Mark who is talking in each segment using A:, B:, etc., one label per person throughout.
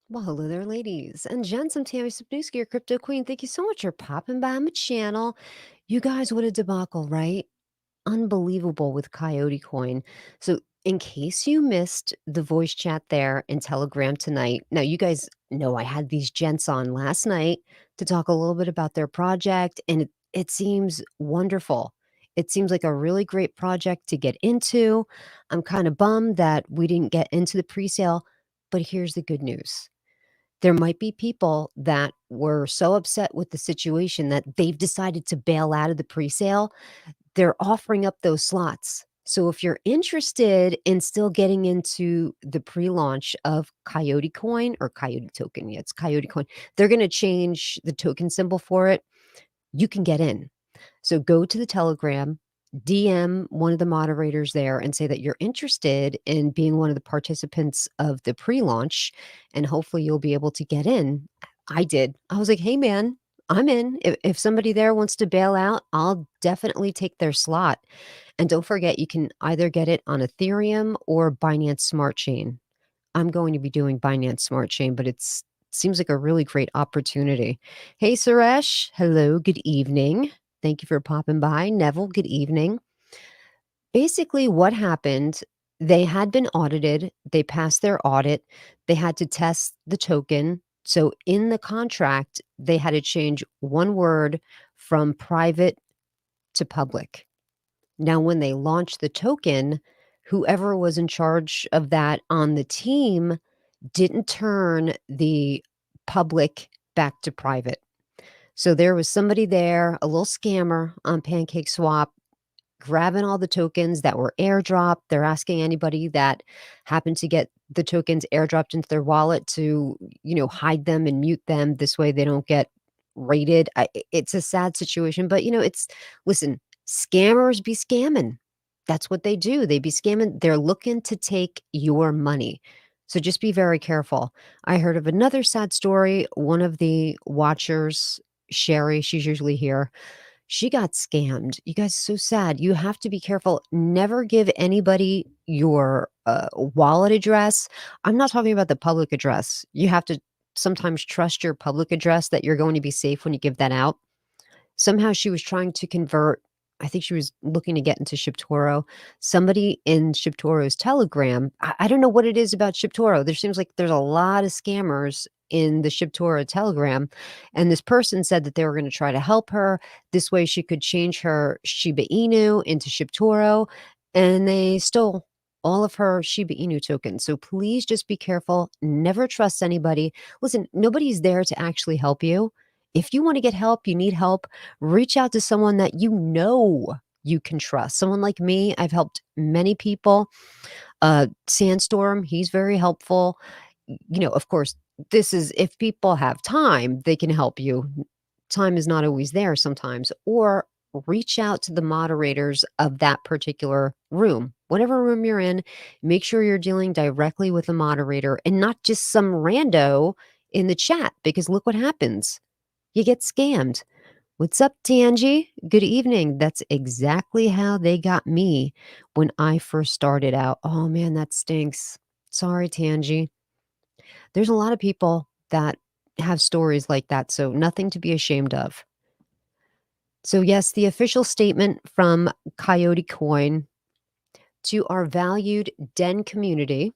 A: Well, hello there, ladies and gents. I'm Tammy Sapnewski, your crypto queen. Thank you so much for popping by my channel. You guys, what a debacle, right? Unbelievable with Coyote Coin. So, in case you missed the voice chat there in Telegram tonight, now you guys know I had these gents on last night to talk a little bit about their project, and it seems wonderful. It seems like a really great project to get into. I'm kind of bummed that we didn't get into the pre sale, but here's the good news. There might be people that were so upset with the situation that they've decided to bail out of the presale. They're offering up those slots. So if you're interested in still getting into the pre-launch of Coyote Coin or Coyote Token, yeah, it's Coyote Coin. They're going to change the token symbol for it. You can get in. So go to the Telegram, DM one of the moderators there and say that you're interested in being one of the participants of the pre-launch, and hopefully you'll be able to get in. I did. I was like, "Hey man, I'm in. If somebody there wants to bail out, I'll definitely take their slot." And don't forget, you can either get it on Ethereum or Binance Smart Chain. I'm going to be doing Binance Smart Chain, but it's seems like a really great opportunity. Hey, Suresh. Hello. Good evening. Thank you for popping by. Neville, good evening. Basically, what happened, they had been audited. They passed their audit. They had to test the token. So in the contract, they had to change one word from private to public. Now, when they launched the token, whoever was in charge of that on the team didn't turn the public back to private. So there was somebody there, a little scammer on Pancake Swap, grabbing all the tokens that were airdropped. They're asking anybody that happened to get the tokens airdropped into their wallet to, hide them and mute them. This way they don't get raided. It's a sad situation, but listen, scammers be scamming. That's what they do. They be scamming. They're looking to take your money. So just be very careful. I heard of another sad story. One of the watchers, Sherry, she's usually here, she got scammed. You guys, so sad. You have to be careful. Never give anybody your wallet address. I'm not talking about the public address. You have to sometimes trust your public address that you're going to be safe when you give that out. Somehow she was trying to convert, I think she was looking to get into ShipToro. Somebody in ShipToro's Telegram, I don't know what it is about ShipToro. There seems like there's a lot of scammers in the ShipToro Telegram. And this person said that they were going to try to help her. This way she could change her Shiba Inu into ShipToro. And they stole all of her Shiba Inu tokens. So please just be careful. Never trust anybody. Listen, nobody's there to actually help you. If you want to get help, you need help, reach out to someone that you know you can trust. Someone like me, I've helped many people. Sandstorm, he's very helpful. Of course, this is if people have time, they can help you. Time is not always there sometimes. Or reach out to the moderators of that particular room. Whatever room you're in, make sure you're dealing directly with a moderator and not just some rando in the chat, because look what happens. You get scammed. What's up, Tangi? Good evening. That's exactly how they got me when I first started out. Oh man, that stinks. Sorry, Tangi. There's a lot of people that have stories like that, so nothing to be ashamed of. So, yes, the official statement from Coyote Coin to our valued Den community.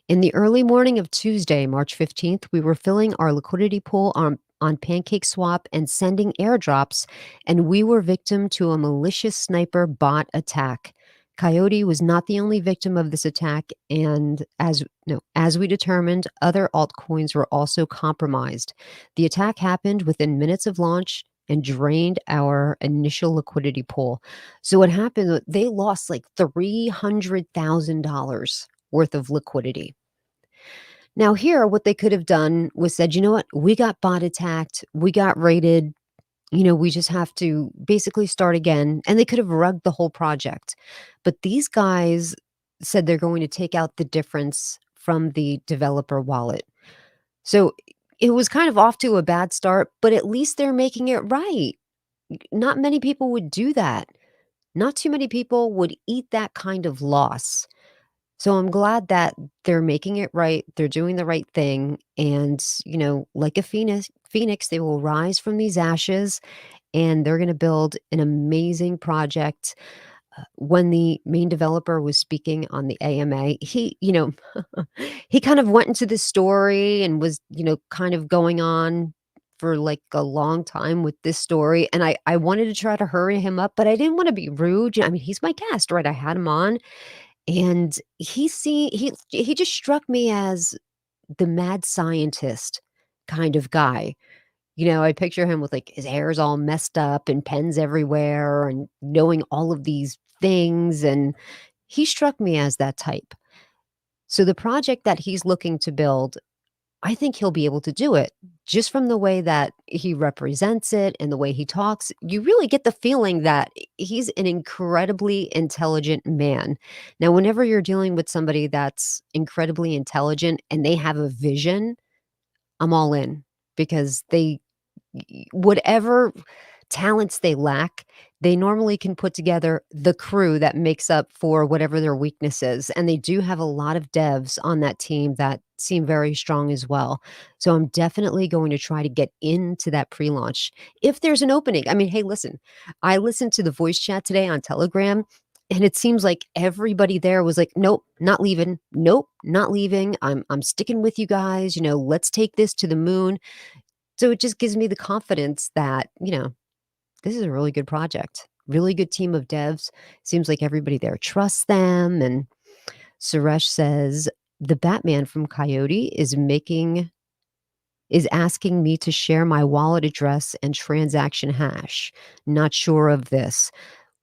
A: In the early morning of Tuesday, March 15th, we were filling our liquidity pool on Pancake Swap and sending airdrops, and we were victim to a malicious sniper bot attack. Coyote was not the only victim of this attack, and as we determined, other altcoins were also compromised. The attack happened within minutes of launch and drained our initial liquidity pool. So what happened, they lost like $300,000 worth of liquidity. Now, here, what they could have done was said, you know what, we got bot attacked, we got raided, we just have to basically start again. And they could have rugged the whole project. But these guys said they're going to take out the difference from the developer wallet. So it was kind of off to a bad start, but at least they're making it right. Not many people would do that. Not too many people would eat that kind of loss. So I'm glad that they're making it right, they're doing the right thing, and, like a phoenix, they will rise from these ashes, and they're gonna build an amazing project. When the main developer was speaking on the AMA, he kind of went into this story and was, kind of going on for, like, a long time with this story, and I wanted to try to hurry him up, but I didn't wanna be rude. I mean, he's my guest, right? I had him on, and he just struck me as the mad scientist kind of guy. I picture him with, like, his hair's all messed up and pens everywhere and knowing all of these things, and he struck me as that type. So the project that he's looking to build, I think he'll be able to do it. Just from the way that he represents it and the way he talks, you really get the feeling that he's an incredibly intelligent man. Now, whenever you're dealing with somebody that's incredibly intelligent and they have a vision, I'm all in because whatever talents they lack, they normally can put together the crew that makes up for whatever their weakness is, and they do have a lot of devs on that team that seem very strong as well. So I'm definitely going to try to get into that pre-launch if there's an opening. I mean, hey, listen, I listened to the voice chat today on Telegram, and it seems like everybody there was like, "Nope, not leaving. Nope, not leaving. I'm sticking with you guys. Let's take this to the moon." So it just gives me the confidence that, this is a really good project, really good team of devs. Seems like everybody there trusts them. And Suresh says, the Batman from Coyote is asking me to share my wallet address and transaction hash. Not sure of this.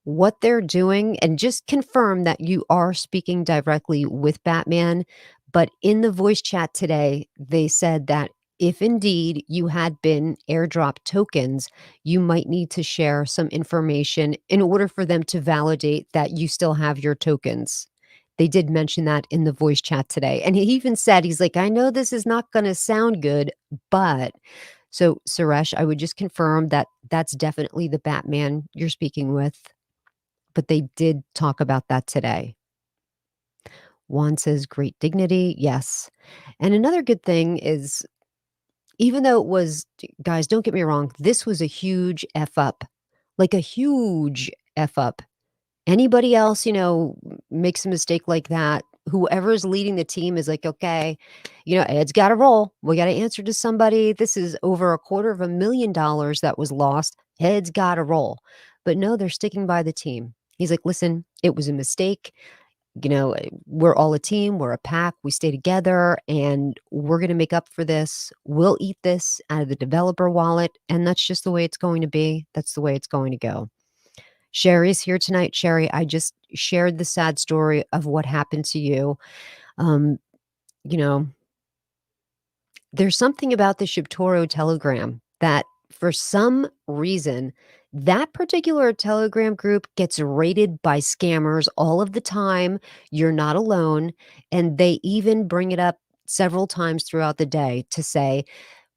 A: What they're doing, and just confirm that you are speaking directly with Batman. But in the voice chat today, they said that if indeed you had been airdrop tokens, you might need to share some information in order for them to validate that you still have your tokens. They did mention that in the voice chat today. And he even said, he's like, I know this is not going to sound good, but so Suresh, I would just confirm that that's definitely the Batman you're speaking with, but they did talk about that today. Juan says, "Great dignity." Yes. And another good thing is, even though it was guys, don't get me wrong, this was a huge F up, like a huge F up. Anybody else, makes a mistake like that, whoever's leading the team is like, "Okay, Ed's gotta roll. We gotta answer to somebody. This is over $250,000 that was lost. Ed's gotta roll." But no, they're sticking by the team. He's like, "Listen, it was a mistake. We're all a team, we're a pack, we stay together, and we're gonna make up for this. We'll eat this out of the developer wallet, and that's just the way it's going to be. That's the way it's going to go." Sherry's here tonight. Sherry, I just shared the sad story of what happened to you. Um, you know, there's something about the Shibtoro telegram that for some reason, that particular telegram group gets raided by scammers all of the time. You're not alone. And they even bring it up several times throughout the day to say,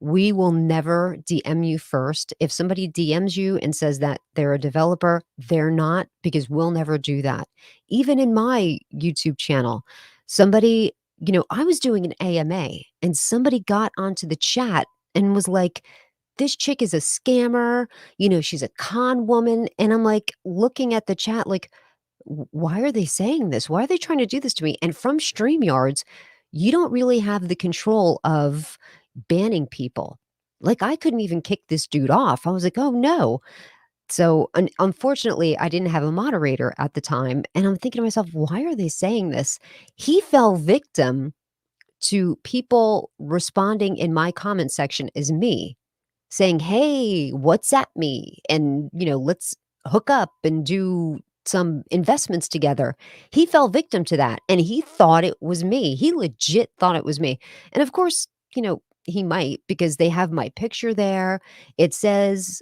A: we will never DM you first. If somebody DMs you and says that they're a developer, they're not, because we'll never do that. Even in my YouTube channel, somebody, I was doing an AMA and somebody got onto the chat and was like, this chick is a scammer, she's a con woman. And I'm like looking at the chat like, why are they saying this? Why are they trying to do this to me? And from StreamYards, you don't really have the control of banning people. Like, I couldn't even kick this dude off. I was like, oh no. So unfortunately, I didn't have a moderator at the time. And I'm thinking to myself, why are they saying this? He fell victim to people responding in my comment section as me, saying, "Hey, what's at me? And, let's hook up and do some investments together." He fell victim to that, and he thought it was me. He legit thought it was me. And of course, he might, because they have my picture there. It says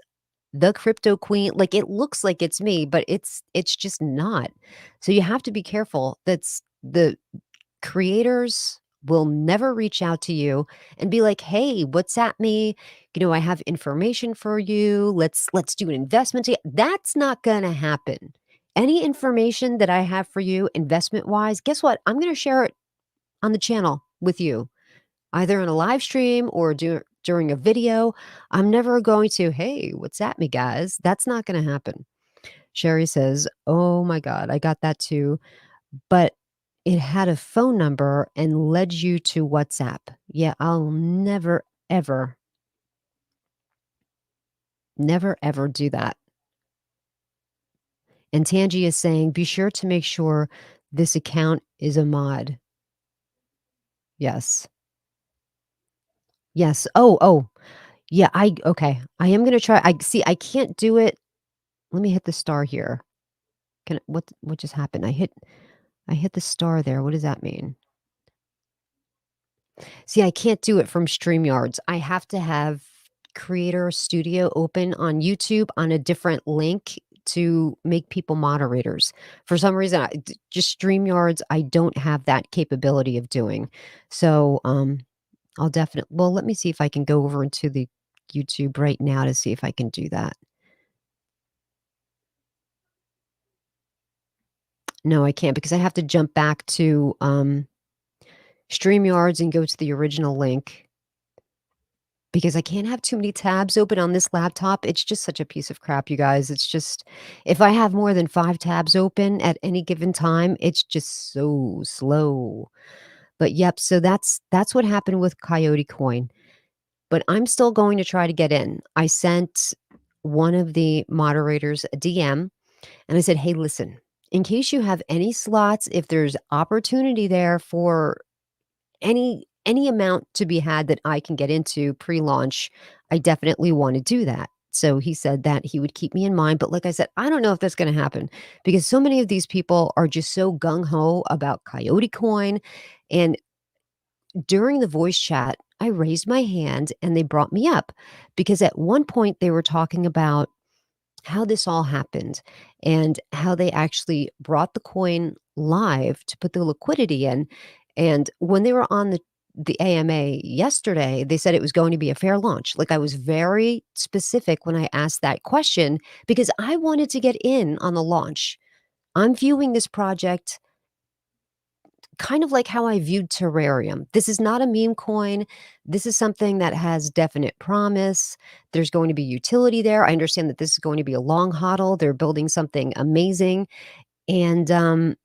A: the crypto queen, like, it looks like it's me, but it's just not. So you have to be careful. That's the creators will never reach out to you and be like, "Hey, what's at me? I have information for you. Let's do an investment." That's not going to happen. any information that I have for you investment-wise, guess what? I'm gonna share it on the channel with you, either in a live stream or during a video. I'm never going to, "Hey, what's at me, guys?" That's not gonna happen. Sherry says, "Oh my god, I got that too, but it had a phone number and led you to WhatsApp." Yeah, I'll never, ever, never, ever do that. And Tangi is saying, "Be sure to make sure this account is a mod." Yes. Yes. Oh, yeah, okay. I am gonna try. I can't do it. Let me hit the star here. What just happened? I hit the star there. What does that mean? See, I can't do it from StreamYards. I have to have Creator Studio open on YouTube on a different link to make people moderators. For some reason, just StreamYards, I don't have that capability of doing. So, I'll definitely, well, let me see if I can go over into the YouTube right now to see if I can do that. No, I can't because I have to jump back to StreamYards and go to the original link because I can't have too many tabs open on this laptop. It's just such a piece of crap, you guys. It's just, if I have more than 5 tabs open at any given time, it's just so slow. But yep, so that's what happened with Coyote Coin. But I'm still going to try to get in. I sent one of the moderators a DM and I said, "Hey, listen, in case you have any slots, if there's opportunity there for any amount to be had that I can get into pre-launch, I definitely want to do that." So he said that he would keep me in mind, but like I said, I don't know if that's going to happen because so many of these people are just so gung ho about Coyote Coin. And during the voice chat, I raised my hand and they brought me up because at one point they were talking about how this all happened and how they actually brought the coin live to put the liquidity in. And when they were on the AMA yesterday, they said it was going to be a fair launch. Like I was very specific when I asked that question because I wanted to get in on the launch. I'm viewing this project kind of like how I viewed terrarium. This is not a meme coin. This is something that has definite promise. There's going to be utility there. I understand that this is going to be a long hodl. They're building something amazing. And,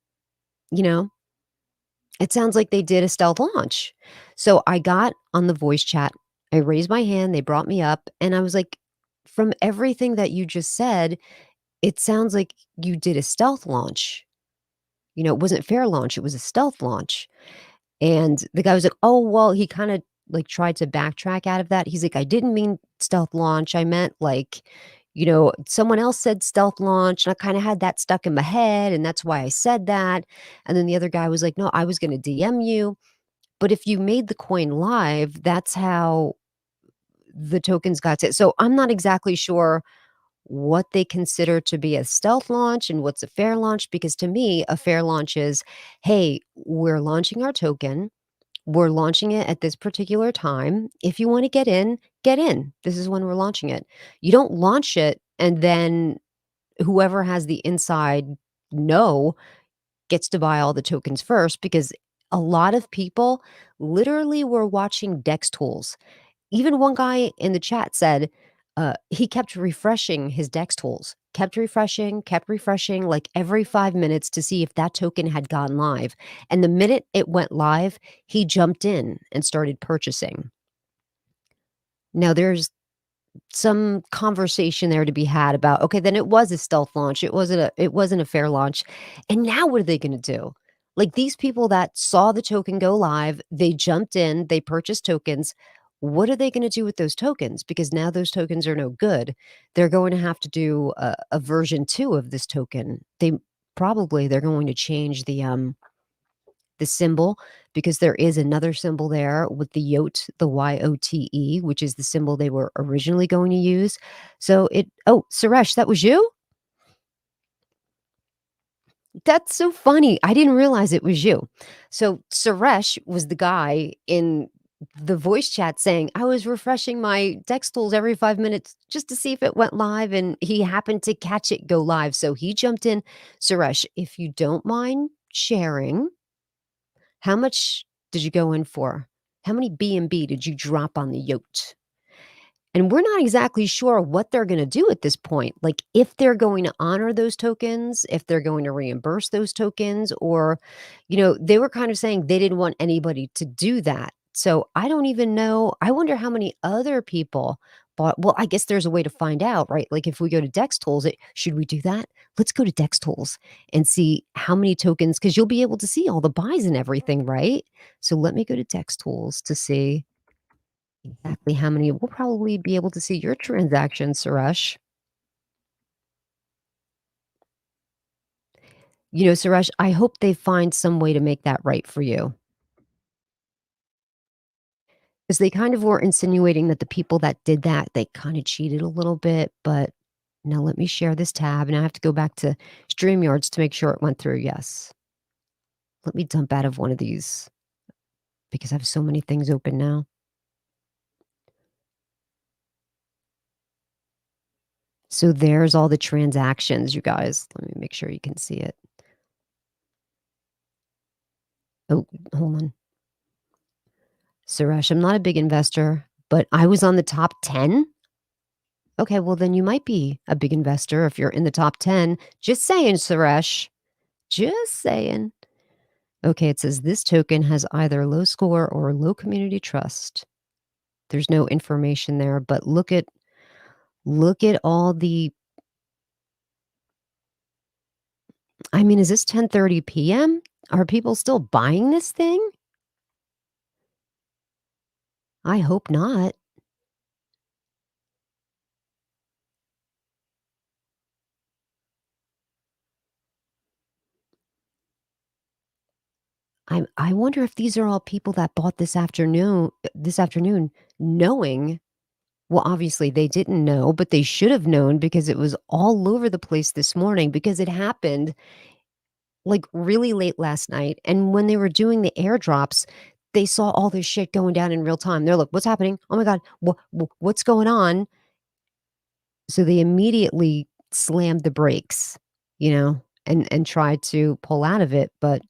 A: you know, it sounds like they did a stealth launch. So I got on the voice chat. I raised my hand. They brought me up. And I was like, from everything that you just said, it sounds like you did a stealth launch. It wasn't fair launch. It was a stealth launch. And the guy was like, "Oh, well," he kinda, like, tried to backtrack out of that. He's like, "I didn't mean stealth launch. I meant, like, someone else said stealth launch, and I kinda had that stuck in my head, and that's why I said that." And then the other guy was like, "No, I was gonna DM you, but if you made the coin live, that's how the tokens got it." So I'm not exactly sure what they consider to be a stealth launch and what's a fair launch, because to me, a fair launch is, "Hey, we're launching our token. We're launching it at this particular time. If you wanna get in, get in. This is when we're launching it." You don't launch it and then whoever has the inside know gets to buy all the tokens first because a lot of people literally were watching DEX tools. Even one guy in the chat said, he kept refreshing his DEX tools, kept refreshing, like, every 5 minutes to see if that token had gone live, and the minute it went live, he jumped in and started purchasing. Now there's some conversation there to be had about, okay, then it was a stealth launch. It wasn't a fair launch. And now what are they going to do? Like these people that saw the token go live, they jumped in, they purchased tokens. What are they going to do with those tokens? Because now those tokens are no good. They're going to have to do a version 2 of this token. They're going to change the symbol because there is another symbol there with the yote, the YOTE, which is the symbol they were originally going to use. So oh, Suresh, that was you? That's so funny. I didn't realize it was you. So Suresh was the guy in the voice chat saying, "I was refreshing my text tools every 5 minutes just to see if it went live," and he happened to catch it go live, so he jumped in. Suresh, if you don't mind sharing, how much did you go in for? How many B&B did you drop on the yacht? And we're not exactly sure what they're gonna do at this point, like, if they're going to honor those tokens, if they're going to reimburse those tokens, or, they were kind of saying they didn't want anybody to do that. So, I don't even know. I wonder how many other people bought. Well, I guess there's a way to find out, right? Like, if we go to Dex Tools, should we do that? Let's go to Dex Tools and see how many tokens, because 'cause you'll be able to see all the buys and everything, right? So, let me go to Dex Tools to see exactly how many. We'll probably be able to see your transactions, Suresh. Suresh, I hope they find some way to make that right for you. Because they kind of were insinuating that the people that did that, they kind of cheated a little bit. But now let me share this tab, and I have to go back to StreamYards to make sure it went through. Yes. Let me dump out of one of these because I have so many things open now. So there's all the transactions, you guys. Let me make sure you can see it. Oh, hold on. Suresh, I'm not a big investor, but I was on the top 10. Okay, well, then you might be a big investor if you're in the top 10. Just saying, Suresh. Just saying. Okay, it says this token has either low score or low community trust. There's no information there, but look at all the. I mean, is this 10:30 p.m.? Are people still buying this thing? I hope not. I wonder if these are all people that bought this afternoon knowing. Well, obviously, they didn't know, but they should have known because it was all over the place this morning because it happened, like, really late last night, and when they were doing the airdrops, they saw all this shit going down in real time. They're like, "What's happening? Oh my god, what's going on?" So they immediately slammed the brakes, and tried to pull out of it, but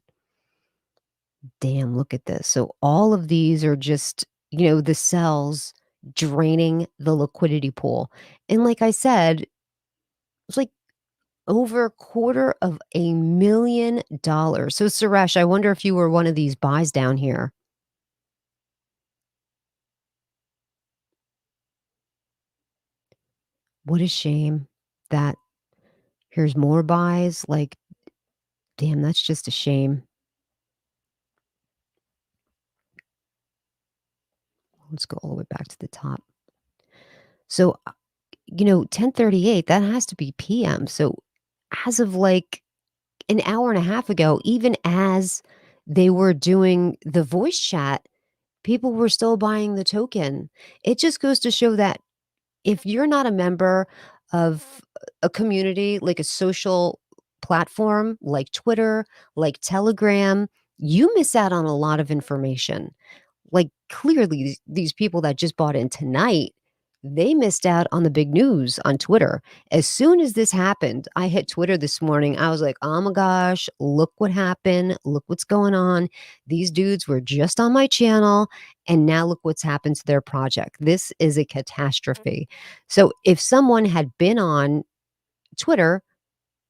A: damn, look at this. So all of these are just, the cells draining the liquidity pool, and like I said, it's like over $250,000. So, Suresh, I wonder if you were one of these buys down here. What a shame that here's more buys. Like, damn, that's just a shame. Let's go all the way back to the top. So, 10:38, that has to be PM. So, as of like an hour and a half ago, even as they were doing the voice chat, people were still buying the token. It just goes to show that if you're not a member of a community, like a social platform like Twitter, like Telegram, you miss out on a lot of information. Like, clearly, these people that just bought in tonight, they missed out on the big news on Twitter. As soon as this happened, I hit Twitter this morning. I was like, "Oh my gosh, look what happened. Look what's going on. These dudes were just on my channel, and now look what's happened to their project. This is a catastrophe." So, if someone had been on Twitter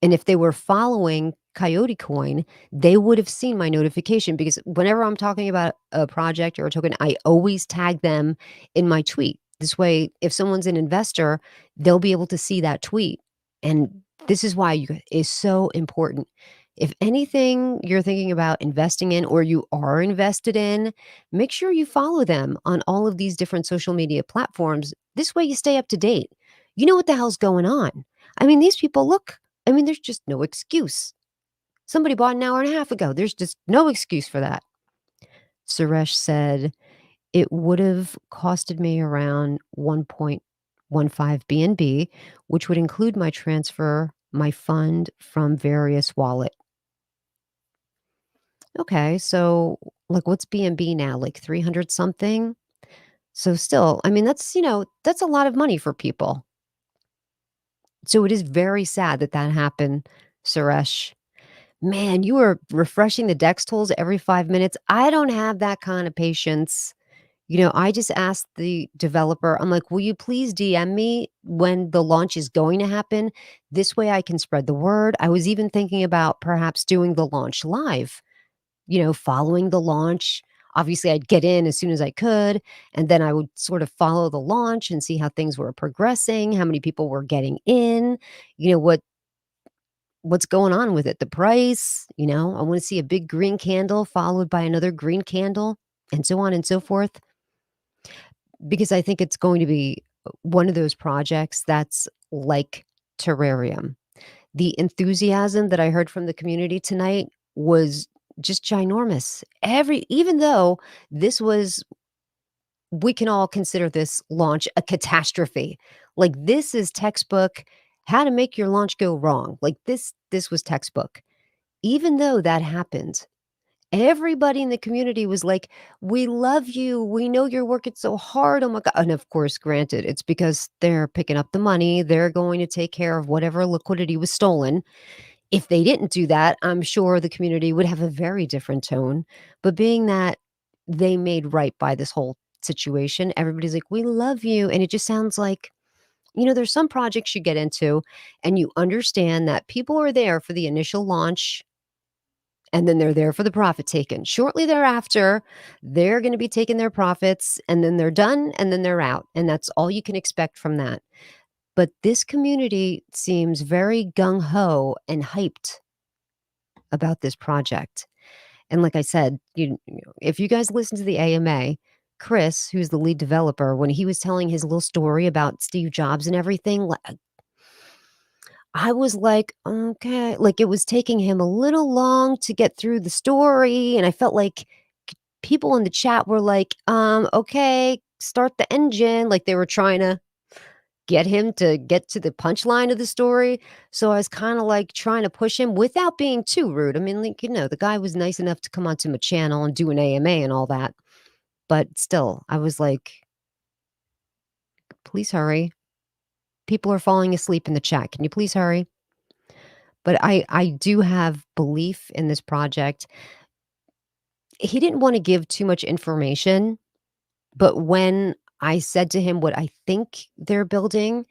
A: and if they were following Coyote Coin, they would have seen my notification because whenever I'm talking about a project or a token, I always tag them in my tweet. This way, if someone's an investor, they'll be able to see that tweet. And this is why is so important. If anything you're thinking about investing in or you are invested in, make sure you follow them on all of these different social media platforms. This way you stay up to date. You know what the hell's going on. I mean, these people look. I mean, there's just no excuse. Somebody bought an hour and a half ago. There's just no excuse for that. Suresh said it would have costed me around 1.15 BNB, which would include my transfer, my fund from various wallet. Okay, so Like, what's BNB now? Like 300 something? So still, I mean, that's a lot of money for people. So it is very sad that that happened, Suresh. Man, you are refreshing the DEX tools every 5 minutes. I don't have that kind of patience. I just asked the developer, I'm like, "Will you please DM me when the launch is going to happen? This way I can spread the word." I was even thinking about perhaps doing the launch live, following the launch. Obviously, I'd get in as soon as I could, and then I would sort of follow the launch and see how things were progressing, how many people were getting in, what's going on with it, the price, I wanna see a big green candle followed by another green candle, and so on and so forth, because I think it's going to be one of those projects that's like terrarium. The enthusiasm that I heard from the community tonight was just ginormous. Even though this was we can all consider this launch a catastrophe. Like, this is textbook how to make your launch go wrong. Like, this was textbook. Even though that happened, everybody in the community was like, "We love you. We know you're working so hard. Oh my god." And of course, granted, it's because they're picking up the money. They're going to take care of whatever liquidity was stolen. If they didn't do that, I'm sure the community would have a very different tone. But being that they made right by this whole situation, everybody's like, "We love you." And it just sounds like, there's some projects you get into and you understand that people are there for the initial launch and then they're there for the profit taken. Shortly thereafter, they're going to be taking their profits and then they're done and then they're out. And that's all you can expect from that. But this community seems very gung ho and hyped about this project. And like I said, if you guys listen to the AMA, Chris, who's the lead developer, when he was telling his little story about Steve Jobs and everything, I was like, okay, like it was taking him a little long to get through the story. And I felt like people in the chat were like, okay, start the engine. Like they were trying to get him to get to the punchline of the story. So I was kind of like trying to push him without being too rude. I mean, like, the guy was nice enough to come onto my channel and do an AMA and all that. But still, I was like, please hurry. People are falling asleep in the chat. Can you please hurry? But I do have belief in this project. He didn't want to give too much information, but when I said to him what I think they're building,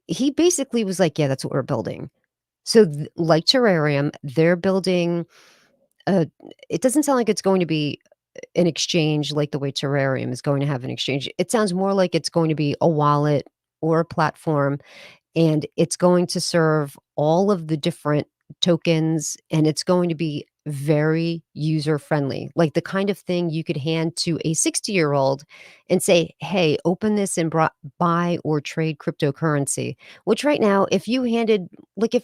A: he basically was like, "Yeah, that's what we're building." So, like terrarium, they're building a it doesn't sound like it's going to be an exchange like the way terrarium is going to have an exchange. It sounds more like it's going to be a wallet or a platform, and it's going to serve all of the different tokens, and it's going to be very user friendly, like the kind of thing you could hand to a 60-year-old and say, "Hey, open this and buy or trade cryptocurrency." Which right now, if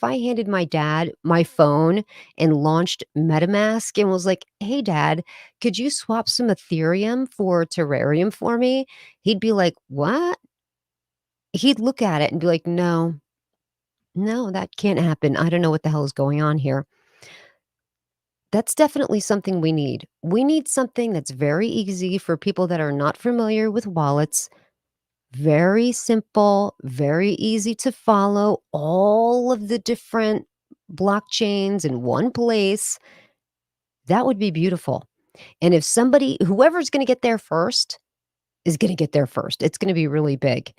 A: I handed my dad my phone and launched MetaMask and was like, "Hey, dad, could you swap some Ethereum for Terrarium for me?" He'd be like, "What?" He'd look at it and be like, "No, no, that can't happen. I don't know what the hell is going on here." That's definitely something we need. We need something that's very easy for people that are not familiar with wallets, very simple, very easy to follow all of the different blockchains in one place. That would be beautiful. And if whoever's going to get there first is going to get there first, it's going to be really big.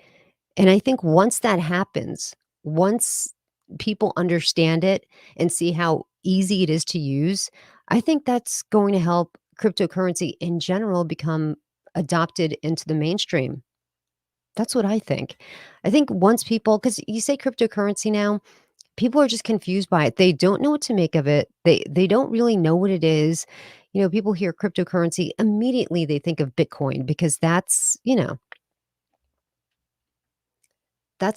A: And I think once that happens, once people understand it and see how easy it is to use, I think that's going to help cryptocurrency in general become adopted into the mainstream. That's what I think. I think once because you say cryptocurrency now, people are just confused by it. They don't know what to make of it. They don't really know what it is. People hear cryptocurrency, immediately they think of Bitcoin because that's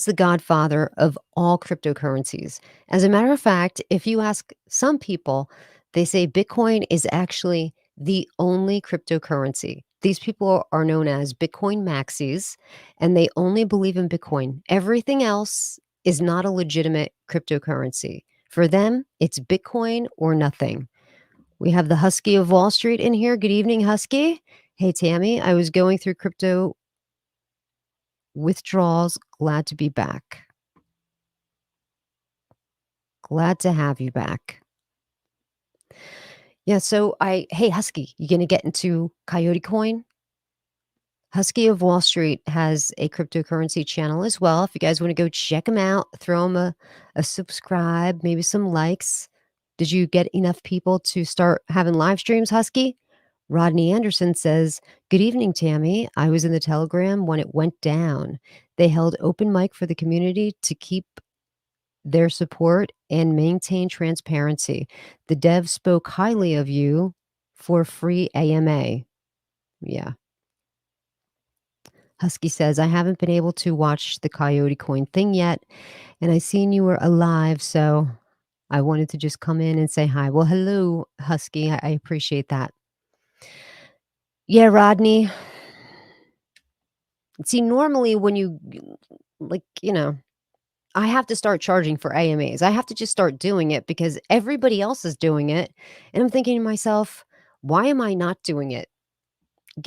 A: the godfather of all cryptocurrencies. As a matter of fact, if you ask some people, they say Bitcoin is actually the only cryptocurrency. These people are known as Bitcoin maxis, and they only believe in Bitcoin. Everything else is not a legitimate cryptocurrency. For them, it's Bitcoin or nothing. We have the Husky of Wall Street in here. Good evening, Husky. Hey, Tammy. I was going through crypto withdrawals. Glad to be back. Glad to have you back. Yeah, so hey, Husky, you gonna get into Coyote Coin? Husky of Wall Street has a cryptocurrency channel as well. If you guys want to go check him out, throw him a subscribe, maybe some likes. Did you get enough people to start having live streams, Husky? Rodney Anderson says, "Good evening, Tammy. I was in the Telegram when it went down. They held open mic for the community to keep their support and maintain transparency. The devs spoke highly of you for free AMA." Yeah. Husky says, "I haven't been able to watch the Coyote Coin thing yet, and I seen you were alive, so I wanted to just come in and say hi." Well, hello, Husky. I appreciate that. Yeah, Rodney. See, normally when I have to start charging for AMAs. I have to just start doing it because everybody else is doing it. And I'm thinking to myself, why am I not doing it?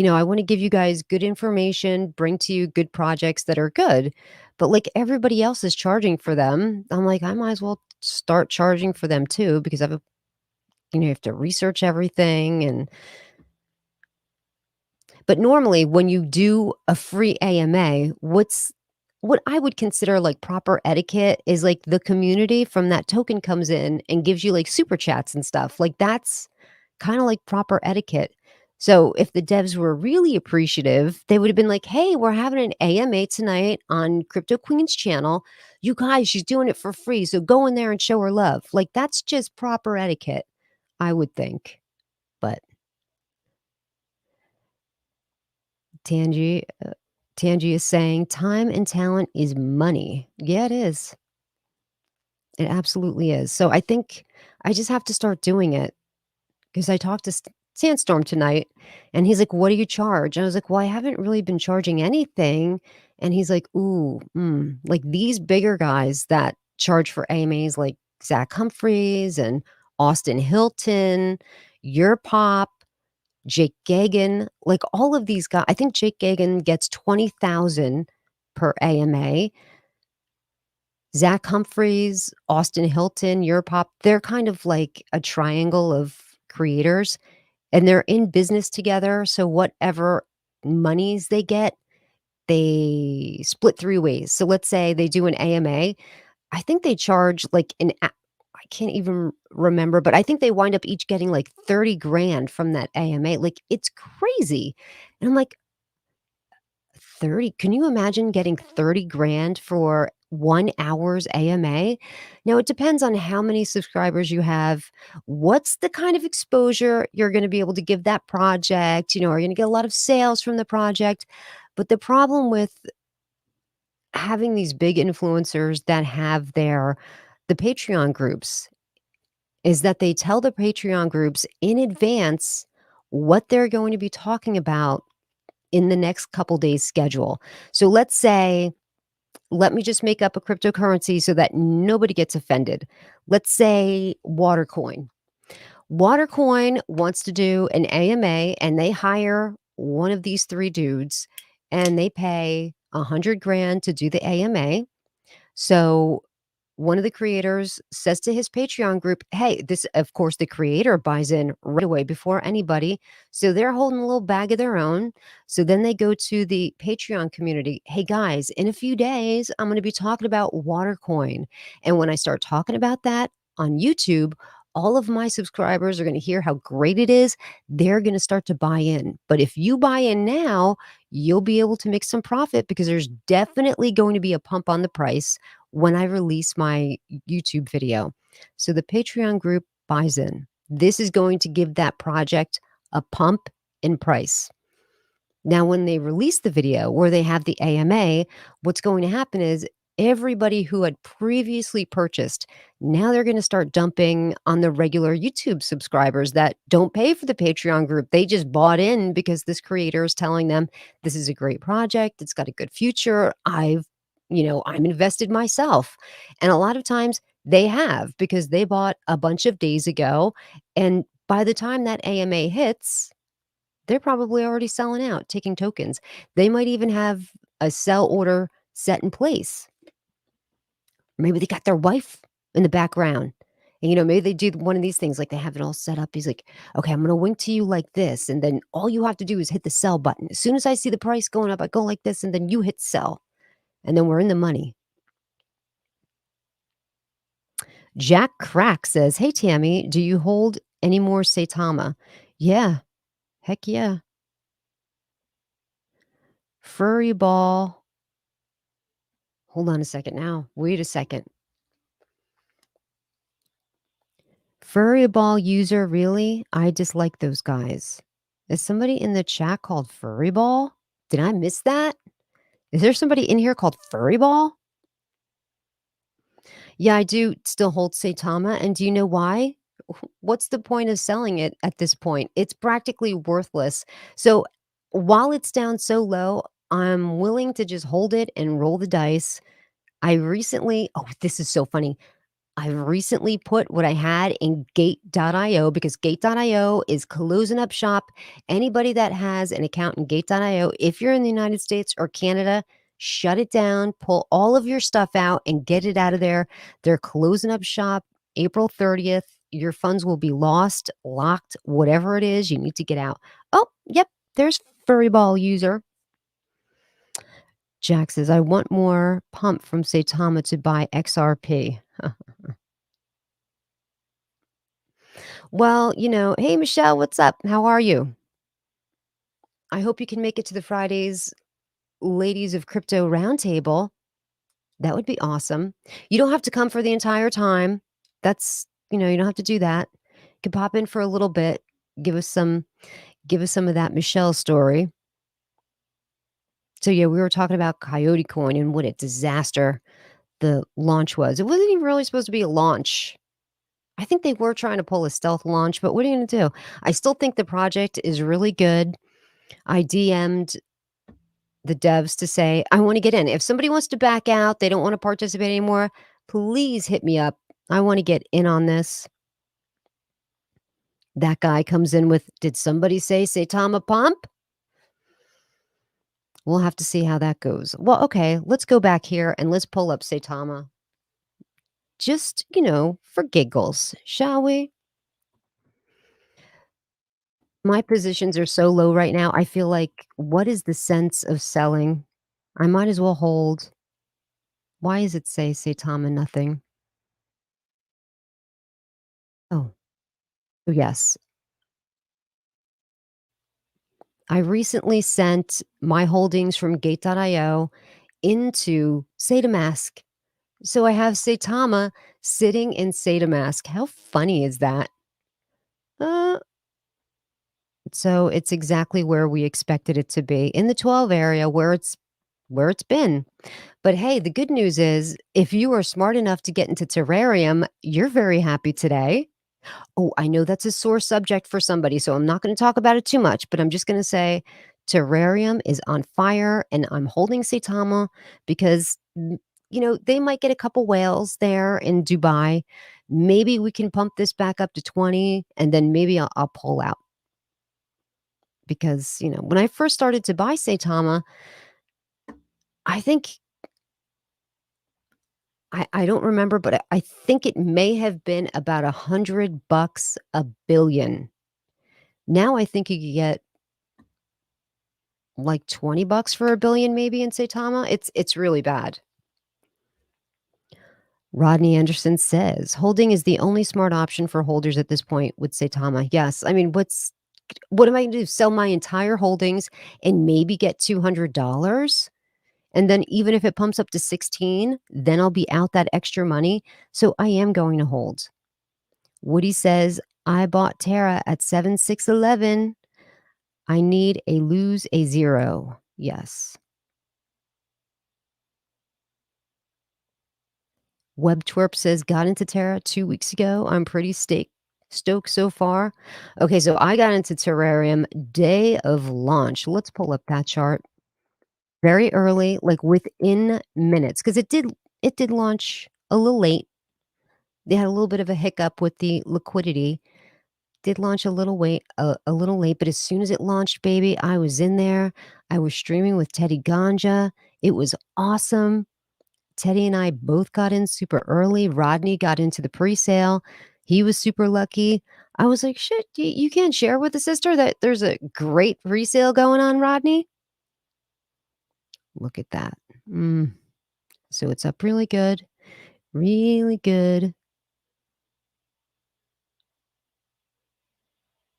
A: I want to give you guys good information, bring to you good projects that are good. But like everybody else is charging for them, I'm like, I might as well start charging for them too because you have to research everything. But normally when you do a free AMA, what I would consider like proper etiquette is like the community from that token comes in and gives you like super chats and stuff. Like that's kind of like proper etiquette. So if the devs were really appreciative, they would have been like, "Hey, we're having an AMA tonight on Crypto Queen's channel. You guys, she's doing it for free. So go in there and show her love." Like that's just proper etiquette, I would think. But Tangi, Tangi is saying, "Time and talent is money." Yeah, it is. It absolutely is. So I think I just have to start doing it because I talked to Sandstorm tonight and he's like, "What do you charge?" And I was like, "Well, I haven't really been charging anything." And he's like, "Ooh, like these bigger guys that charge for AMAs like Zach Humphreys and Austin Hilton, Your Pop, Jake Gagan, like all of these guys. I think Jake Gagan gets 20,000 per AMA. Zach Humphreys, Austin Hilton, Europop, they're kind of like a triangle of creators and they're in business together. So whatever monies they get, they split three ways. So let's say they do an AMA. I think they charge like I can't even remember, but I think they wind up each getting like 30 grand from that AMA. Like it's crazy. And I'm like, 30, can you imagine getting 30 grand for 1 hour's AMA? Now, it depends on how many subscribers you have. What's the kind of exposure you're gonna be able to give that project? Are you gonna get a lot of sales from the project? But the problem with having these big influencers that have the Patreon groups is that they tell the Patreon groups in advance what they're going to be talking about in the next couple days schedule. So let me just make up a cryptocurrency so that nobody gets offended. Let's say Watercoin. Watercoin wants to do an AMA and they hire one of these three dudes and they pay 100 grand to do the AMA. So one of the creators says to his Patreon group, "Hey, this," of course, the creator buys in right away before anybody. So they're holding a little bag of their own. So then they go to the Patreon community. "Hey guys, in a few days, I'm going to be talking about Watercoin. And when I start talking about that on YouTube, all of my subscribers are going to hear how great it is. They're going to start to buy in. But if you buy in now, you'll be able to make some profit because there's definitely going to be a pump on the price when I release my YouTube video." So the Patreon group buys in. This is going to give that project a pump in price. Now, when they release the video where they have the AMA, what's going to happen is everybody who had previously purchased, now they're going to start dumping on the regular YouTube subscribers that don't pay for the Patreon group. They just bought in because this creator is telling them this is a great project. It's got a good future. I'm invested myself. And a lot of times they have because they bought a bunch of days ago and By the time that AMA hits, they're probably already selling out, taking tokens. They might even have a sell order set in place. Maybe they got their wife in the background. And, maybe they do one of these things, like, they have it all set up. He's like, "Okay, I'm gonna wink to you like this, and then all you have to do is hit the sell button. As soon as I see the price going up, I go like this, and then you hit sell, and then we're in the money." Jack Crack says, "Hey, Tammy, do you hold any more Saitama?" "Yeah, heck yeah." Furry ball. Hold on a second now. Wait a second. Furry ball user, really? I dislike those guys. Is somebody in the chat called Furry Ball? Did I miss that? Is there somebody in here called Furry Ball? Yeah, I do still hold Saitama, and do you know why? What's the point of selling it at this point? It's practically worthless. So while it's down so low, I'm willing to just hold it and roll the dice. I recently oh, this is so funny. I recently put what I had in Gate.io because Gate.io is closing up shop. Anybody that has an account in Gate.io, if you're in the United States or Canada, shut it down, pull all of your stuff out and get it out of there. They're closing up shop April 30th. Your funds will be lost, locked, whatever it is you need to get out. Oh, yep, there's Furry Ball user. Jack says, I want more pump from Saitama to buy XRP. Well, hey, Michelle, what's up? How are you? I hope you can make it to the Fridays Ladies of Crypto Roundtable. That would be awesome. You don't have to come for the entire time. You don't have to do that. You can pop in for a little bit, give us some give us some of that Michelle story. So yeah, we were talking about Coyote Coin and what a disaster the launch was. It wasn't even really supposed to be a launch. I think they were trying to pull a stealth launch, but what are you going to do? I still think the project is really good. I DM'd the devs to say, "I wanna get in." If somebody wants to back out, they don't wanna participate anymore, please hit me up. I wanna get in on this. That guy comes in with, "Did somebody say Saitama pump?" We'll have to see how that goes. Well, okay, let's go back here and let's pull up Saitama. Just, for giggles, shall we? My positions are so low right now, I feel like, what is the sense of selling? I might as well hold. Why does it say Saitama nothing? Oh, yes. I recently sent my holdings from Gate.io into SataMask. So I have Saitama sitting in SataMask. How funny is that? Uh, so it's exactly where we expected it to be in the 12 area where it's been. But hey, the good news is if you are smart enough to get into terrarium, you're very happy today. Oh, I know that's a sore subject for somebody, so I'm not gonna talk about it too much, but I'm just gonna say terrarium is on fire, and I'm holding Saitama because, they might get a couple whales there in Dubai. Maybe we can pump this back up to 20, and then maybe I'll pull out because, when I first started to buy Saitama, I think I don't remember, but I think it may have been about $100 a billion. Now I think you could get like $20 for a billion maybe in Saitama. It's really bad. Rodney Anderson says, "Holding is the only smart option for holders at this point with Saitama." Yes. I mean, what am I gonna do? Sell my entire holdings and maybe get $200? And then even if it pumps up to 16, then I'll be out that extra money. So I am going to hold. Woody says, "I bought Terra at 7611. I need a lose a zero." Yes. Web Twerp says, "Got into Terra 2 weeks ago. I'm pretty stoked so far." Okay, so I got into Terrarium day of launch. Let's pull up that chart. Very early, like within minutes, because it did launch a little late. They had a little bit of a hiccup with the liquidity. did launch a little late, but as soon as it launched, baby, I was in there. I was streaming with Teddy Ganja. It was awesome. Teddy and I both got in super early. Rodney got into the pre-sale. He was super lucky. I was like, "Shit, you can't share with the sister that there's a great pre-sale going on, Rodney?" Look at that. Mm, so it's up really good, really good.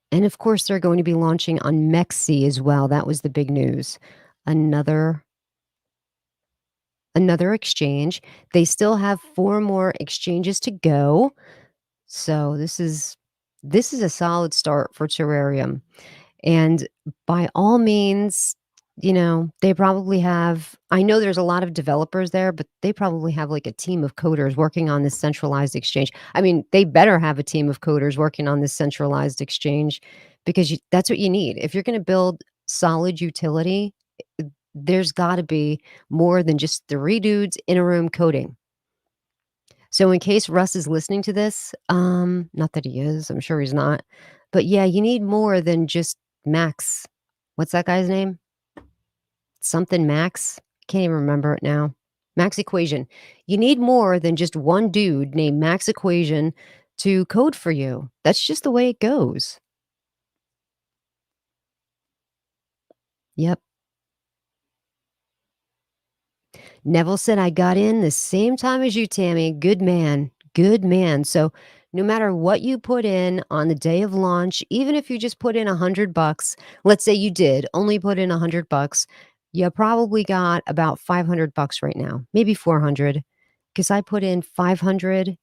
A: And of course, they're going to be launching on Mexi as well. That was the big news. Another another exchange. They still have 4 more exchanges to go. So this is a solid start for Terrarium. And by all means, they probably have I know there's a lot of developers there, but they probably have like a team of coders working on this centralized exchange. I mean, they better have a team of coders working on this centralized exchange because that's what you need. If you're going to build solid utility, there's got to be more than just 3 dudes in a room coding. So in case Russ is listening to this, not that he is, I'm sure he's not. But yeah, you need more than just Max. What's that guy's name? Something Max? Can't even remember it now. Max Equation. You need more than just one dude named Max Equation to code for you. That's just the way it goes. Yep. Neville said, "I got in the same time as you, Tammy. Good man. Good man." So, no matter what you put in on the day of launch, even if you just put in $100, let's say you did only put in $100, you probably got about $500 right now, maybe 400, because I put in 500,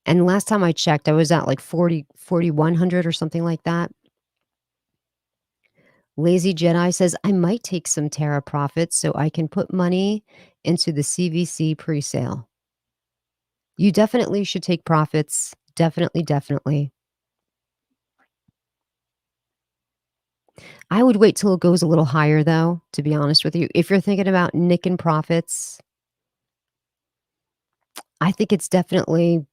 A: and last time I checked, I was at like 4,100 or something like that. Lazy Jedi says, "I might take some Terra profits so I can put money into the CVC presale." You definitely should take profits. Definitely, definitely. I would wait till it goes a little higher though, to be honest with you. If you're thinking about nicking profits, I think it's definitely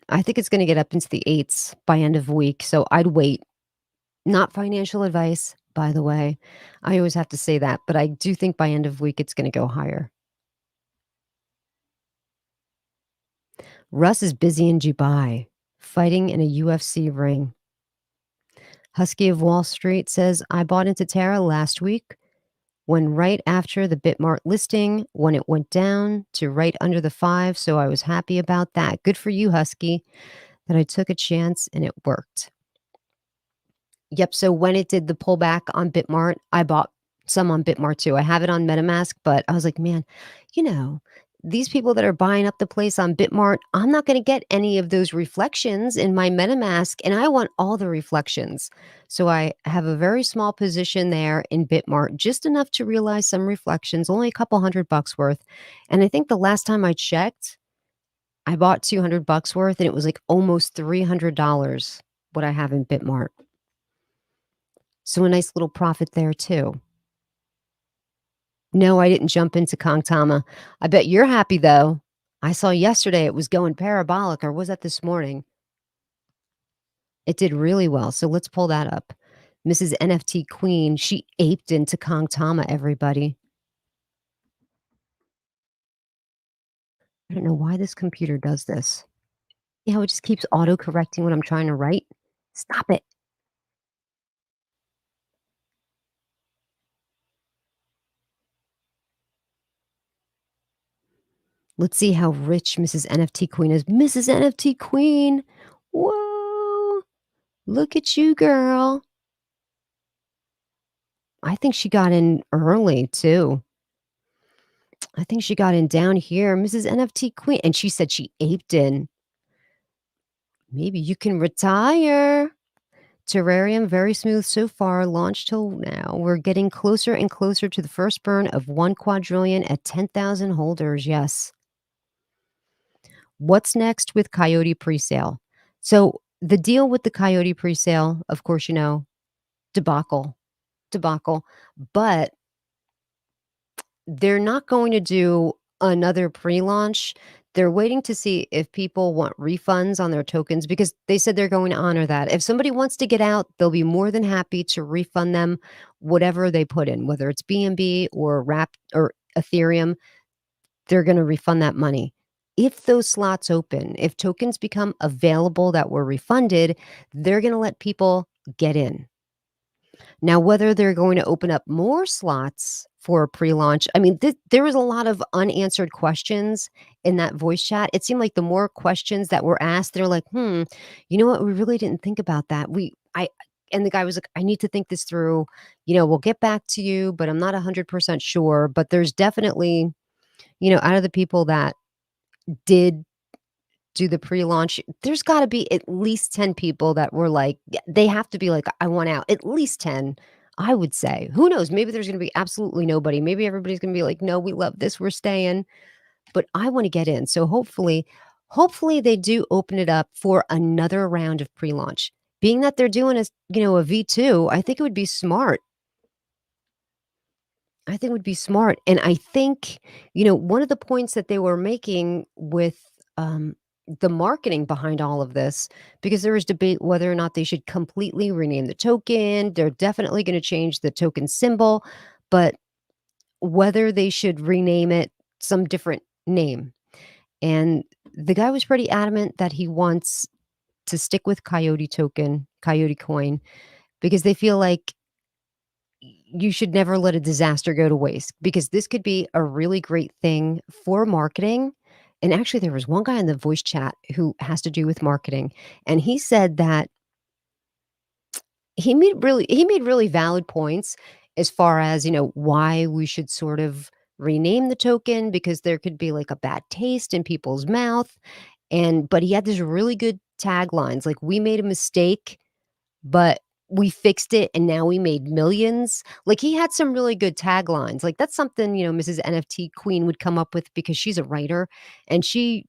A: I think it's gonna get up into the 8s by end of week, so I'd wait. Not financial advice, by the way. I always have to say that, but I do think by end of week it's gonna go higher. Russ is busy in Dubai, fighting in a UFC ring. Husky of Wall Street says, "I bought into Terra last week when right after the Bitmart listing, when it went down to right under the 5, so I was happy about that. Good for you, Husky, that I took a chance and it worked." Yep, so when it did the pullback on Bitmart, I bought some on Bitmart too. I have it on MetaMask, but I was like, "Man, you know, these people that are buying up the place on Bitmart, I'm not gonna get any of those reflections in my MetaMask, and I want all the reflections." So I have a very small position there in Bitmart, just enough to realize some reflections, only a couple $100 worth. And I think the last time I checked, I bought $200 worth, and it was like almost $300 what I have in Bitmart. So a nice little profit there too. No, I didn't jump into Kongtama. I bet you're happy though. I saw yesterday it was going parabolic, or was that this morning? It did really well. So let's pull that up. Mrs. NFT Queen, she aped into Kongtama, everybody. I don't know why this computer does this. You know, it just keeps auto correcting what I'm trying to write. Stop it. Let's see how rich Mrs. NFT Queen is. Mrs. NFT Queen. Whoa. Look at you, girl. I think she got in early too. I think she got in down here, Mrs. NFT Queen, and she said she aped in. Maybe you can retire. Terrarium, very smooth so far, launched till now. We're getting closer and closer to the first burn of 1 quadrillion at 10,000 holders. Yes. What's next with Coyote presale? So the deal with the Coyote presale, of course, debacle, debacle, but they're not going to do another pre-launch. They're waiting to see if people want refunds on their tokens because they said they're going to honor that. If somebody wants to get out, they'll be more than happy to refund them whatever they put in, whether it's BNB or Wrap or Ethereum, they're gonna refund that money. If those slots open, if tokens become available that were refunded, they're gonna let people get in. Now, whether they're going to open up more slots for a pre-launch, I mean, there was a lot of unanswered questions in that voice chat. It seemed like the more questions that were asked, they're like, you know what? We really didn't think about that. And the guy was like, I need to think this through. We'll get back to you, but I'm not 100% sure. But there's definitely, out of the people that did do the pre-launch, there's gotta be at least 10 people that were like, yeah, they have to be like, "I want out." At least 10, I would say. Who knows? Maybe there's gonna be absolutely nobody. Maybe everybody's gonna be like, "No, we love this, we're staying." But I wanna get in. So hopefully they do open it up for another round of pre-launch. Being that they're doing a V2, I think it would be smart. I think it would be smart, and I think, one of the points that they were making with, the marketing behind all of this, because there was debate whether or not they should completely rename the token, they're definitely gonna change the token symbol, but whether they should rename it some different name, and the guy was pretty adamant that he wants to stick with Coyote Coin, because they feel like you should never let a disaster go to waste because this could be a really great thing for marketing. And actually, there was one guy in the voice chat who has to do with marketing, and he said that he made really valid points as far as why we should sort of rename the token because there could be like a bad taste in people's mouth, and but he had this really good taglines like we made a mistake but we fixed it and now we made millions. Like, he had some really good taglines. Like, that's something, Mrs. NFT Queen would come up with because she's a writer, and she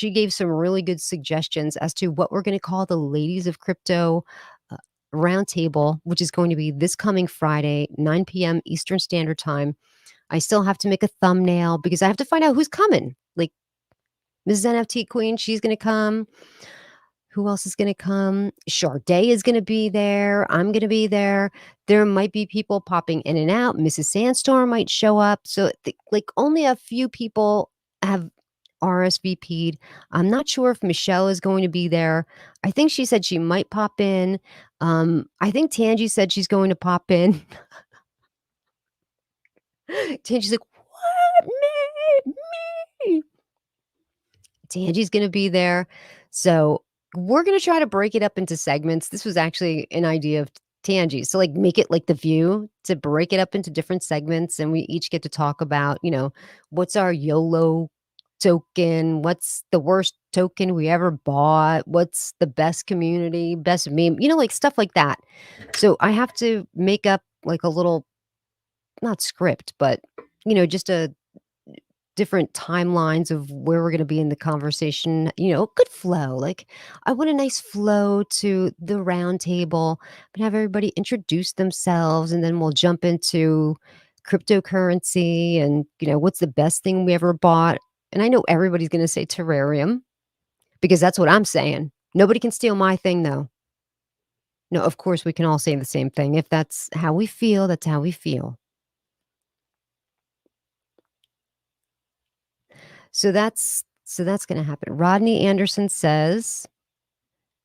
A: gave some really good suggestions as to what we're gonna call the Ladies of Crypto, uh, roundtable, which is going to be this coming Friday, 9 p.m. Eastern Standard Time. I still have to make a thumbnail because I have to find out who's coming. Like, Mrs. NFT Queen, she's gonna come. Who else is gonna come? Sade is gonna be there, I'm gonna be there. There might be people popping in and out, Mrs. Sandstorm might show up, so, like, only a few people have RSVP'd. I'm not sure if Michelle is going to be there. I think she said she might pop in. I think Tangi said she's going to pop in. Tangi's like, "What? Me? Tangi's gonna be there. So, we're gonna try to break it up into segments. This was actually an idea of Tangi. So, like, make it like The View to break it up into different segments, and we each get to talk about, what's our YOLO token? What's the worst token we ever bought? What's the best community, best meme? Like, stuff like that. So, I have to make up, like, a little not script, but, just a different timelines of where we're gonna be in the conversation, good flow, like, I want a nice flow to the round table, but have everybody introduce themselves, and then we'll jump into cryptocurrency and, what's the best thing we ever bought, and I know everybody's gonna say terrarium, because that's what I'm saying. Nobody can steal my thing, though. No, of course, we can all say the same thing. If that's how we feel, that's how we feel. So that's gonna happen. Rodney Anderson says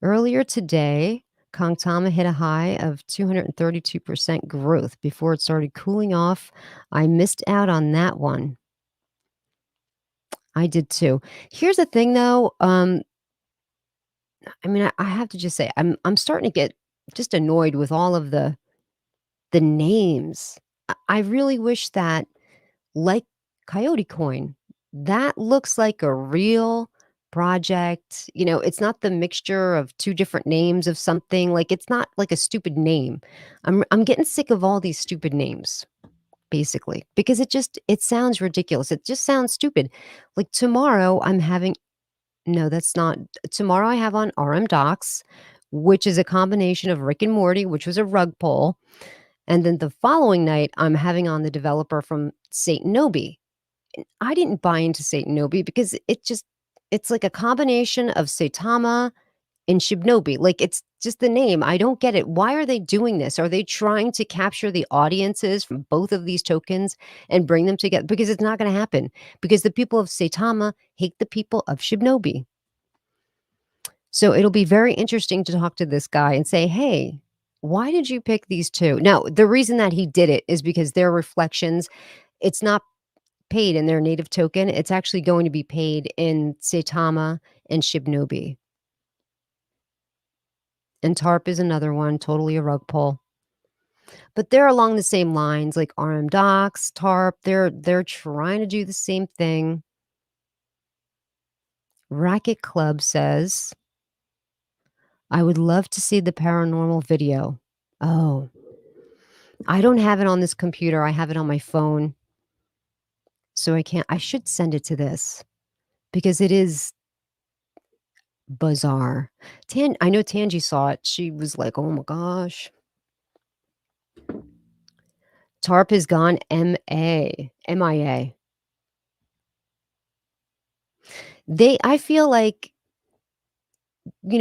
A: earlier today, Kongtama hit a high of 232% growth before it started cooling off. I missed out on that one. I did too. Here's the thing though, I mean, I have to just say, I'm starting to get just annoyed with all of the names. I really wish that, like Coyote Coin, that looks like a real project. It's not the mixture of two different names of something. Like, it's not like a stupid name. I'm getting sick of all these stupid names, basically, because it sounds ridiculous. It just sounds stupid. Like, tomorrow I'm having no, that's not tomorrow I have on RM Docs, which is a combination of Rick and Morty, which was a rug pull, and then the following night I'm having on the developer from Satan Nobi. I didn't buy into Satan Nobi because it just It's like a combination of Saitama and Shibnobi. Like, it's just the name. I don't get it. Why are they doing this? Are they trying to capture the audiences from both of these tokens and bring them together? Because it's not going to happen. Because the people of Saitama hate the people of Shibnobi. So it'll be very interesting to talk to this guy and say, hey, why did you pick these two? Now, the reason that he did it is because their reflections, it's not paid in their native token. It's actually going to be paid in Saitama and Shibnobi. And TARP is another one, totally a rug pull. But they're along the same lines, like RM Docs, TARP. They're trying to do the same thing. Racket Club says, I would love to see the paranormal video. Oh, I don't have it on this computer. I have it on my phone. So I can't. I should send it to this because it is bizarre. I know Tangi saw it. She was like, "Oh my gosh, Tarp has gone MIA." I feel like,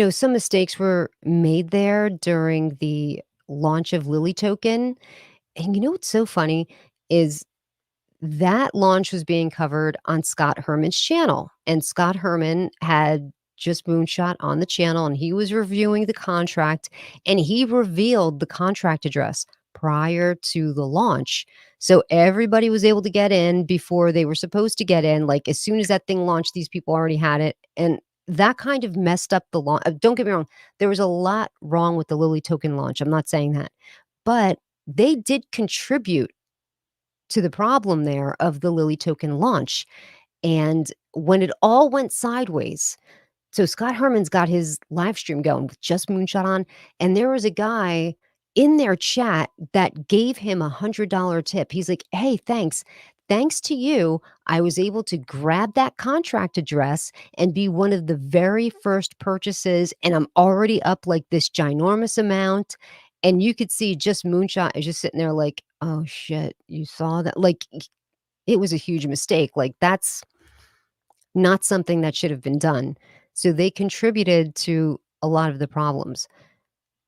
A: some mistakes were made there during the launch of Lily Token. And you know what's so funny is that launch was being covered on Scott Herman's channel, and Scott Herman had just moonshot on the channel, and he was reviewing the contract, and he revealed the contract address prior to the launch. So everybody was able to get in before they were supposed to get in. Like, as soon as that thing launched, these people already had it, and that kind of messed up the launch. Don't get me wrong, there was a lot wrong with the Lily token launch. I'm not saying that, but they did contribute to the problem there of the Lily token launch. And when it all went sideways, so Scott Herman's got his live stream going with just Moonshot on, and there was a guy in their chat that gave him $100 tip. He's like, "Hey, thanks. Thanks to you, I was able to grab that contract address and be one of the very first purchases, and I'm already up like this ginormous amount." And you could see just Moonshot is just sitting there like, "Oh shit, you saw that?" Like, it was a huge mistake. Like, that's not something that should have been done. So they contributed to a lot of the problems.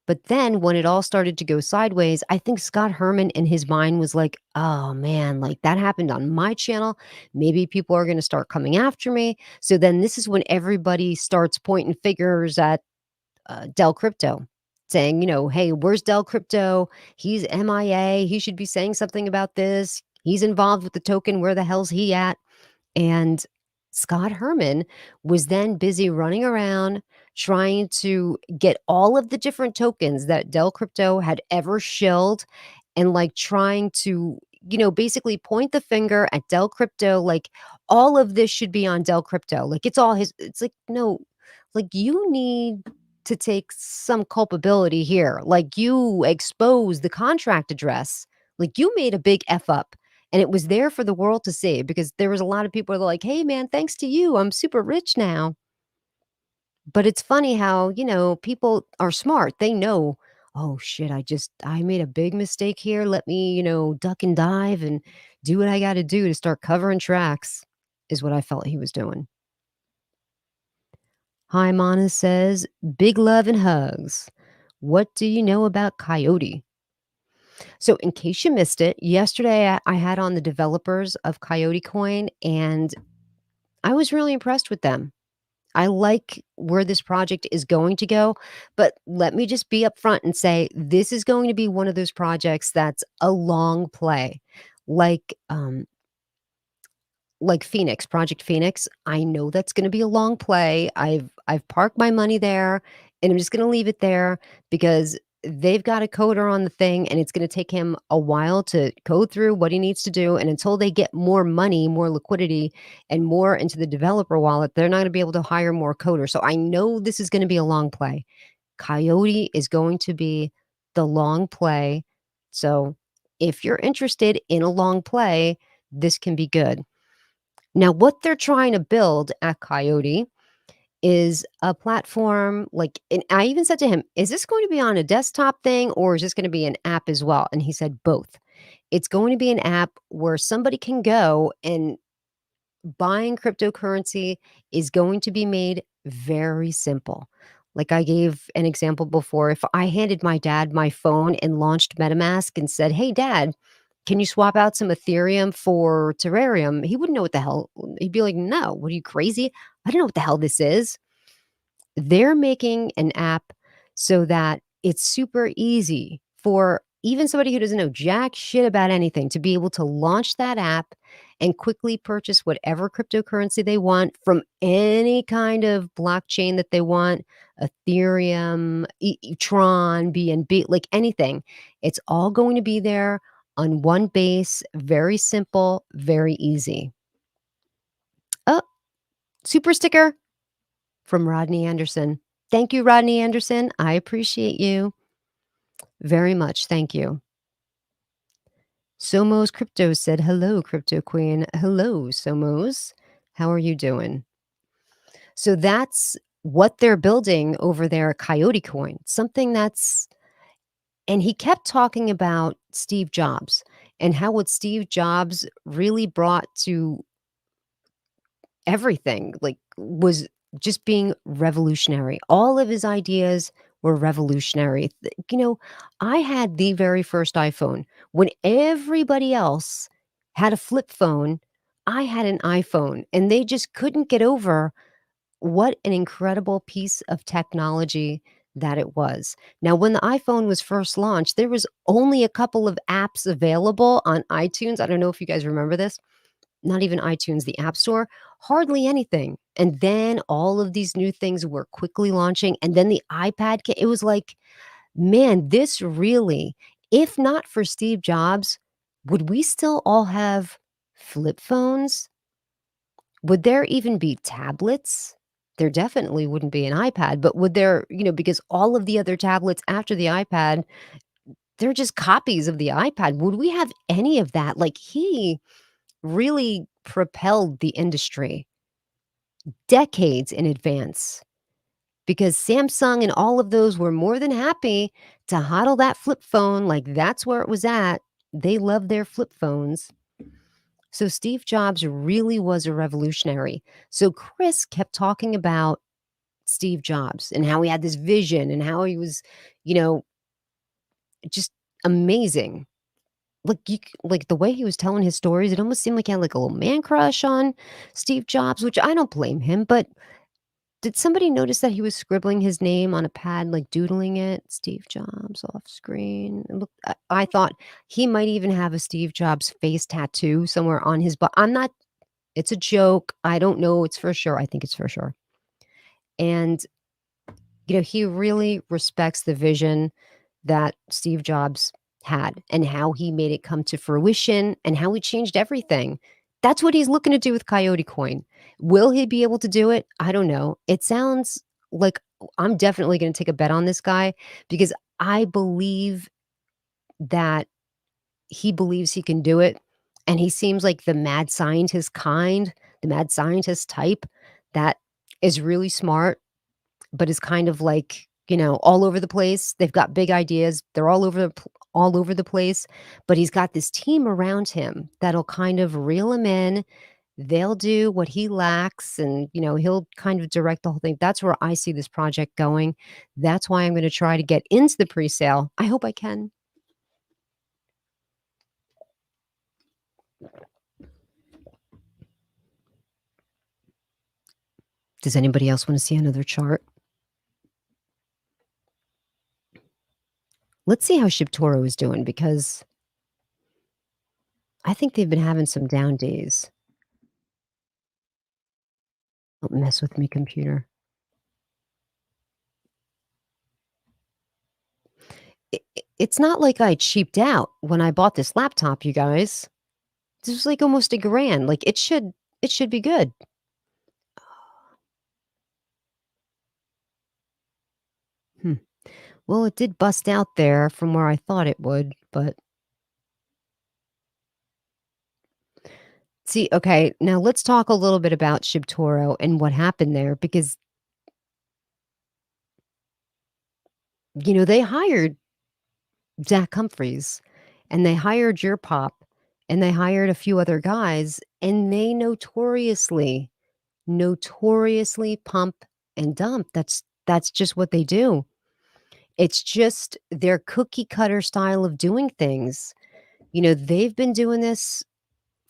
A: But then when it all started to go sideways, I think Scott Herman in his mind was like, oh man, like that happened on my channel. Maybe people are going to start coming after me. So then this is when everybody starts pointing fingers at Dell Crypto, saying, hey, where's Dell Crypto? He's MIA. He should be saying something about this. He's involved with the token. Where the hell's he at? And Scott Herman was then busy running around trying to get all of the different tokens that Dell Crypto had ever shilled, and like trying to, basically point the finger at Dell Crypto. Like, all of this should be on Dell Crypto. Like, it's all his. It's like, no, like, you need to take some culpability here. Like, you exposed the contract address. Like, you made a big F up, and it was there for the world to see, because there was a lot of people that are like, "Hey, man, thanks to you, I'm super rich now." But it's funny how, people are smart. They know, "Oh, shit, I made a big mistake here. Let me, duck and dive and do what I gotta do to start covering tracks," is what I felt he was doing. Hi, Mana says, "Big love and hugs. What do you know about Coyote?" So, in case you missed it, yesterday I had on the developers of Coyote Coin, and I was really impressed with them. I like where this project is going to go, but let me just be upfront and say this is going to be one of those projects that's a long play. Like, Phoenix, Project Phoenix, I know that's gonna be a long play. I've parked my money there, and I'm just gonna leave it there because they've got a coder on the thing, and it's gonna take him a while to code through what he needs to do, and until they get more money, more liquidity, and more into the developer wallet, they're not gonna be able to hire more coders. So I know this is gonna be a long play. Coyote is going to be the long play. So if you're interested in a long play, this can be good. Now, what they're trying to build at Coyote is a platform like, and I even said to him, "Is this going to be on a desktop thing, or is this going to be an app as well?" And he said, "Both. It's going to be an app where somebody can go and buying cryptocurrency is going to be made very simple. Like I gave an example before, if I handed my dad my phone and launched MetaMask and said, "Hey, dad, can you swap out some Ethereum for Terrarium?" He wouldn't know what the hell. He'd be like, "No, what are you crazy? I don't know what the hell this is." They're making an app so that it's super easy for even somebody who doesn't know jack shit about anything to be able to launch that app and quickly purchase whatever cryptocurrency they want from any kind of blockchain that they want, Ethereum, Tron, BNB, like anything. It's all going to be there on one base, very simple, very easy. Oh, super sticker from Rodney Anderson. Thank you, Rodney Anderson. I appreciate you very much. Thank you. Somos Crypto said, "Hello, Crypto Queen." Hello, Somos. How are you doing? So that's what they're building over there at Coyote Coin. Something that's and he kept talking about Steve Jobs and how what Steve Jobs really brought to everything, like, was just being revolutionary. All of his ideas were revolutionary. I had the very first iPhone. When everybody else had a flip phone, I had an iPhone, and they just couldn't get over what an incredible piece of technology that it was. Now, when the iPhone was first launched, there was only a couple of apps available on iTunes. I don't know if you guys remember this, not even iTunes, the App Store, hardly anything. And then all of these new things were quickly launching. And then the iPad, it was like, man, this really, if not for Steve Jobs, would we still all have flip phones? Would there even be tablets? There definitely wouldn't be an iPad, but would there, because all of the other tablets after the iPad, they're just copies of the iPad. Would we have any of that? Like he really propelled the industry decades in advance because Samsung and all of those were more than happy to hodl that flip phone like that's where it was at. They love their flip phones. So Steve Jobs really was a revolutionary. So Chris kept talking about Steve Jobs and how he had this vision and how he was, you know, just amazing. Like the way he was telling his stories, it almost seemed like he had like a little man crush on Steve Jobs, which I don't blame him. But did somebody notice that he was scribbling his name on a pad, like doodling it? Steve Jobs off screen. I thought he might even have a Steve Jobs face tattoo somewhere on his butt. I'm not. It's a joke. I don't know. It's for sure. I think it's for sure. And he really respects the vision that Steve Jobs had and how he made it come to fruition and how he changed everything. That's what he's looking to do with Coyote Coin. Will he be able to do it? I don't know. It sounds like I'm definitely going to take a bet on this guy because I believe that he believes he can do it. And he seems like the mad scientist kind, the mad scientist type that is really smart but is kind of like, all over the place. They've got big ideas. They're all over the place, but he's got this team around him that'll kind of reel him in. They'll do what he lacks and, he'll kind of direct the whole thing. That's where I see this project going. That's why I'm going to try to get into the pre-sale. I hope I can. Does anybody else want to see another chart? Let's see how ShibToro is doing because I think they've been having some down days. Don't mess with me, computer. It's not like I cheaped out when I bought this laptop, you guys. This was like almost a grand. Like it should be good. Hmm. Well, it did bust out there from where I thought it would, but see, okay, now let's talk a little bit about ShibToro and what happened there because they hired Zach Humphreys and they hired your pop and they hired a few other guys, and they notoriously pump and dump. That's just what they do. It's just their cookie cutter style of doing things. They've been doing this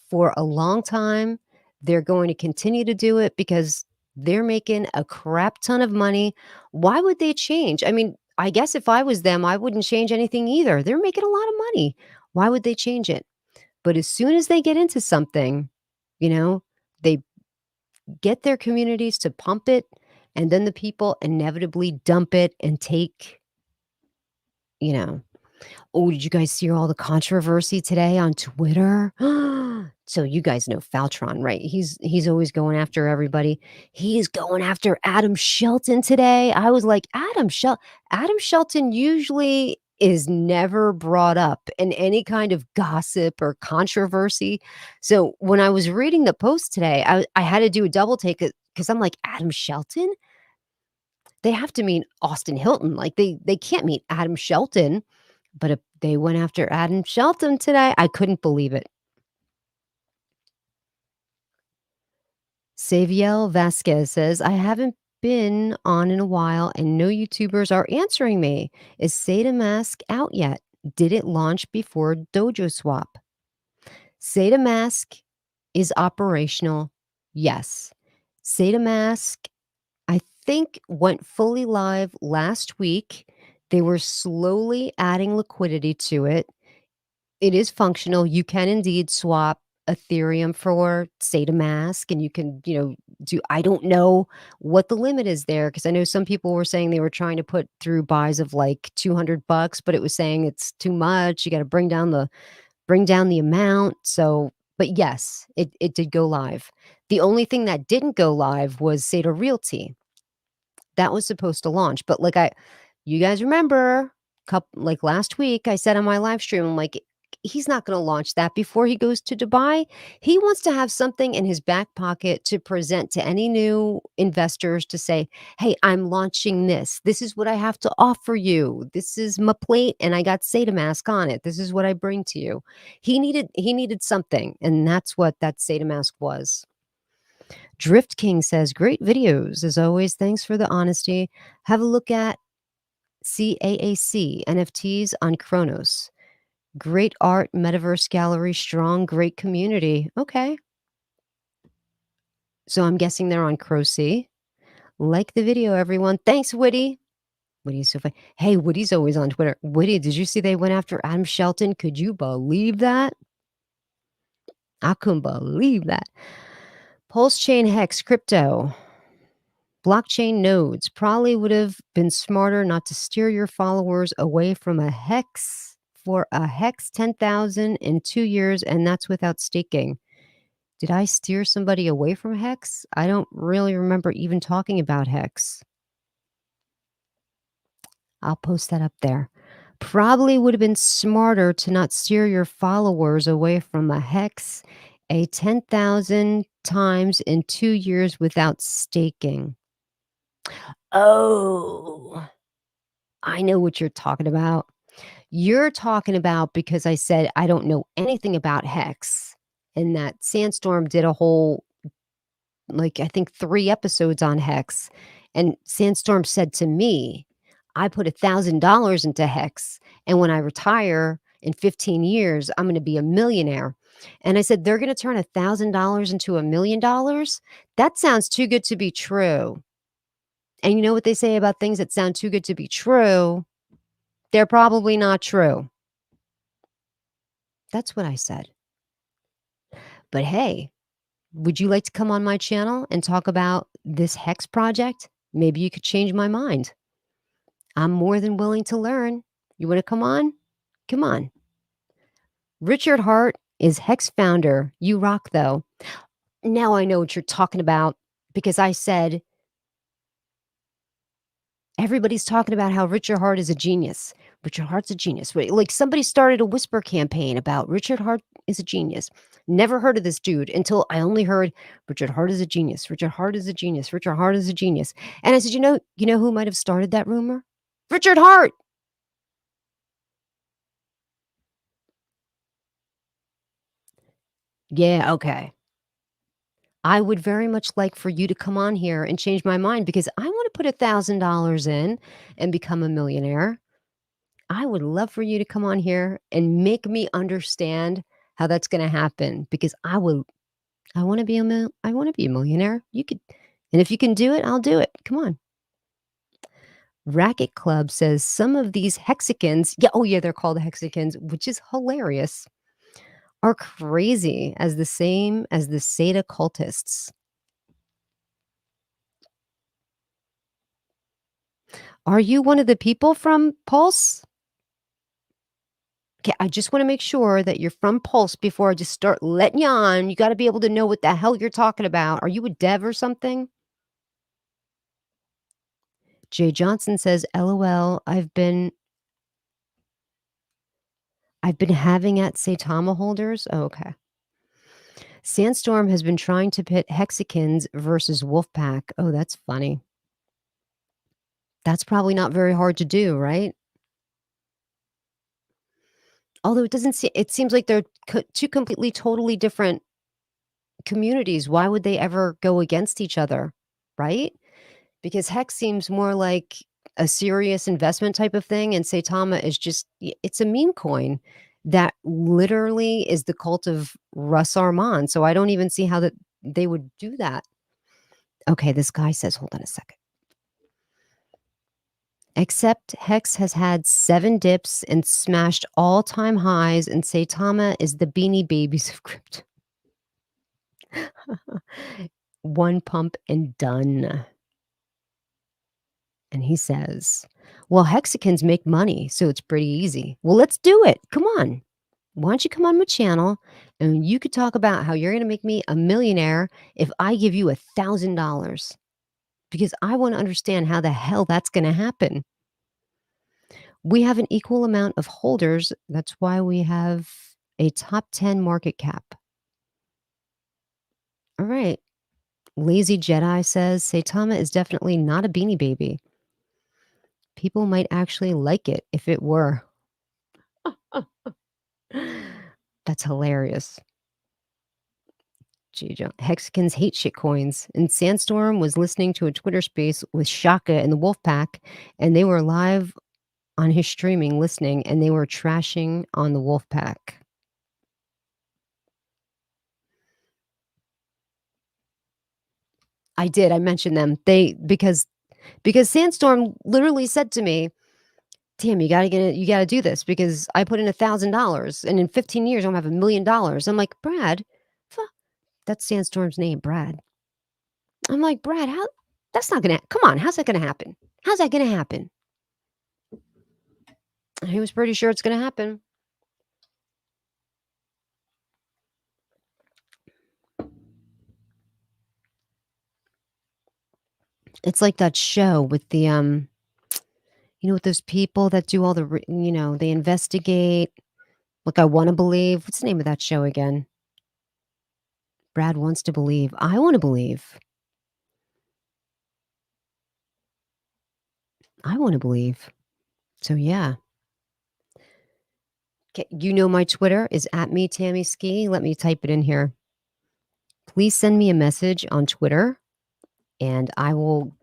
A: for a long time. They're going to continue to do it because they're making a crap ton of money. Why would they change? I mean, I guess if I was them, I wouldn't change anything either. They're making a lot of money. Why would they change it? But as soon as they get into something, you know, they get their communities to pump it, and then the people inevitably dump it and take, you know, Oh, did you guys see all the controversy today on Twitter? So you guys know Faltron, right? He's always going after everybody. He's going after Adam Shelton today. I was like, Adam Shelton usually is never brought up in any kind of gossip or controversy. So when I was reading the post today, I had to do a double take because I'm like, Adam Shelton? They have to mean Austin Hilton. Like they can't mean Adam Shelton. But if they went after Adam Shelton today, I couldn't believe it. Saviel Vasquez says, I haven't been on in a while and no YouTubers are answering me. Is Seda Mask out yet? Did it launch before Dojo Swap? Seda Mask is operational. Yes. Seda Mask, I think, went fully live last week. They were slowly adding liquidity to it. It is functional. You can indeed swap Ethereum for SATA mask, and you can, do I don't know what the limit is there because I know some people were saying they were trying to put through buys of like $200, but it was saying it's too much. You got to bring down the amount. So, but yes, it did go live. The only thing that didn't go live was SATA Realty. That was supposed to launch, but you guys remember, like last week, I said on my live stream, I'm like, he's not going to launch that before he goes to Dubai. He wants to have something in his back pocket to present to any new investors to say, hey, I'm launching this. This is what I have to offer you. This is my plate, and I got Seda mask on it. This is what I bring to you. He needed something, and that's what that Seda mask was. Drift King says, great videos. As always, thanks for the honesty. Have a look at CAAC NFTs on Chronos. Great art, metaverse gallery, strong, great community. Okay. So I'm guessing they're on Crocy. Like the video, everyone. Thanks, Woody. Woody's so funny. Hey, Woody's always on Twitter. Woody, did you see they went after Adam Shelton? Could you believe that? I couldn't believe that. Pulse Chain Hex Crypto. Blockchain nodes probably would have been smarter not to steer your followers away from a hex for a hex 10,000 in 2 years, and that's without staking. Did I steer somebody away from hex? I don't really remember even talking about hex. I'll post that up there. Probably would have been smarter to not steer your followers away from a hex a 10,000 times in 2 years without staking. Oh, I know what you're talking about. You're talking about because I said I don't know anything about hex, and that Sandstorm did a whole, like, I think 3 episodes on hex, and Sandstorm said to me, "I put $1,000 into hex, and when I retire in 15 years, I'm gonna be a millionaire." And I said, "They're gonna turn $1,000 into $1,000,000? That sounds too good to be true." And you know what they say about things that sound too good to be true? They're probably not true. That's what I said. But hey, would you like to come on my channel and talk about this hex project? Maybe you could change my mind. I'm more than willing to learn. You want to come on? Come on. Richard Hart is Hex founder. You rock, though. Now I know what you're talking about because I said everybody's talking about how Richard Hart is a genius. Richard Hart's a genius. Like somebody started a whisper campaign about Richard Hart is a genius. Never heard of this dude until I only heard Richard Hart is a genius. Richard Hart is a genius. Richard Hart is a genius. And I said, you know who might have started that rumor? Richard Hart. Yeah, okay. I would very much like for you to come on here and change my mind because I wanna put $1,000 in and become a millionaire. I would love for you to come on here and make me understand how that's gonna happen because I wanna be a millionaire. You could and if you can do it, I'll do it. Come on. Racket Club says some of these hexagons yeah, oh, yeah, they're called hexagons, which is hilarious, are crazy as the same as the Seda cultists. Are you one of the people from Pulse? Okay, I just wanna make sure that you're from Pulse before I just start letting you on. You gotta be able to know what the hell you're talking about. Are you a dev or something? Jay Johnson says, "LOL, I've been having at Saitama holders." Oh, okay. Sandstorm has been trying to pit Hexicans versus Wolfpack. Oh, that's funny. That's probably not very hard to do, right? Although it seems like they're 2 completely, totally different communities. Why would they ever go against each other, right? Because Hex seems more like a serious investment type of thing, and Saitama is just it's a meme coin that literally is the cult of Russ Armand, so I don't even see how that they would do that. Okay, this guy says, hold on a second. Except Hex has had 7 dips and smashed all-time highs, and Saitama is the Beanie Babies of crypto. One pump and done. And he says, "Well, Hexicans make money, so it's pretty easy." Well, let's do it. Come on. Why don't you come on my channel and you could talk about how you're going to make me a millionaire if I give you $1,000 because I want to understand how the hell that's going to happen. We have an equal amount of holders. That's why we have a top 10 market cap. All right. Lazy Jedi says Saitama is definitely not a beanie baby. People might actually like it if it were. That's hilarious. Hexicans hate shitcoins. And Sandstorm was listening to a Twitter space with Shaka and the Wolfpack, and they were live on his streaming listening, and they were trashing on the Wolfpack. I did. I mentioned them. Because Sandstorm literally said to me, "Damn, you gotta get it. You gotta do this because I put in $1,000, and in 15 years I'm gonna have $1,000,000." I'm like, Brad, that's Sandstorm's name, Brad. I'm like, Brad, how? That's not gonna. Come on, how's that gonna happen? How's that gonna happen? He was pretty sure it's gonna happen. It's like that show with with those people that do all the, they investigate. Like I Want to Believe. What's the name of that show again? Brad wants to believe. I want to believe. I want to believe. So yeah. My Twitter is at me Tammy Ski. Let me type it in here. Please send me a message on Twitter, and I will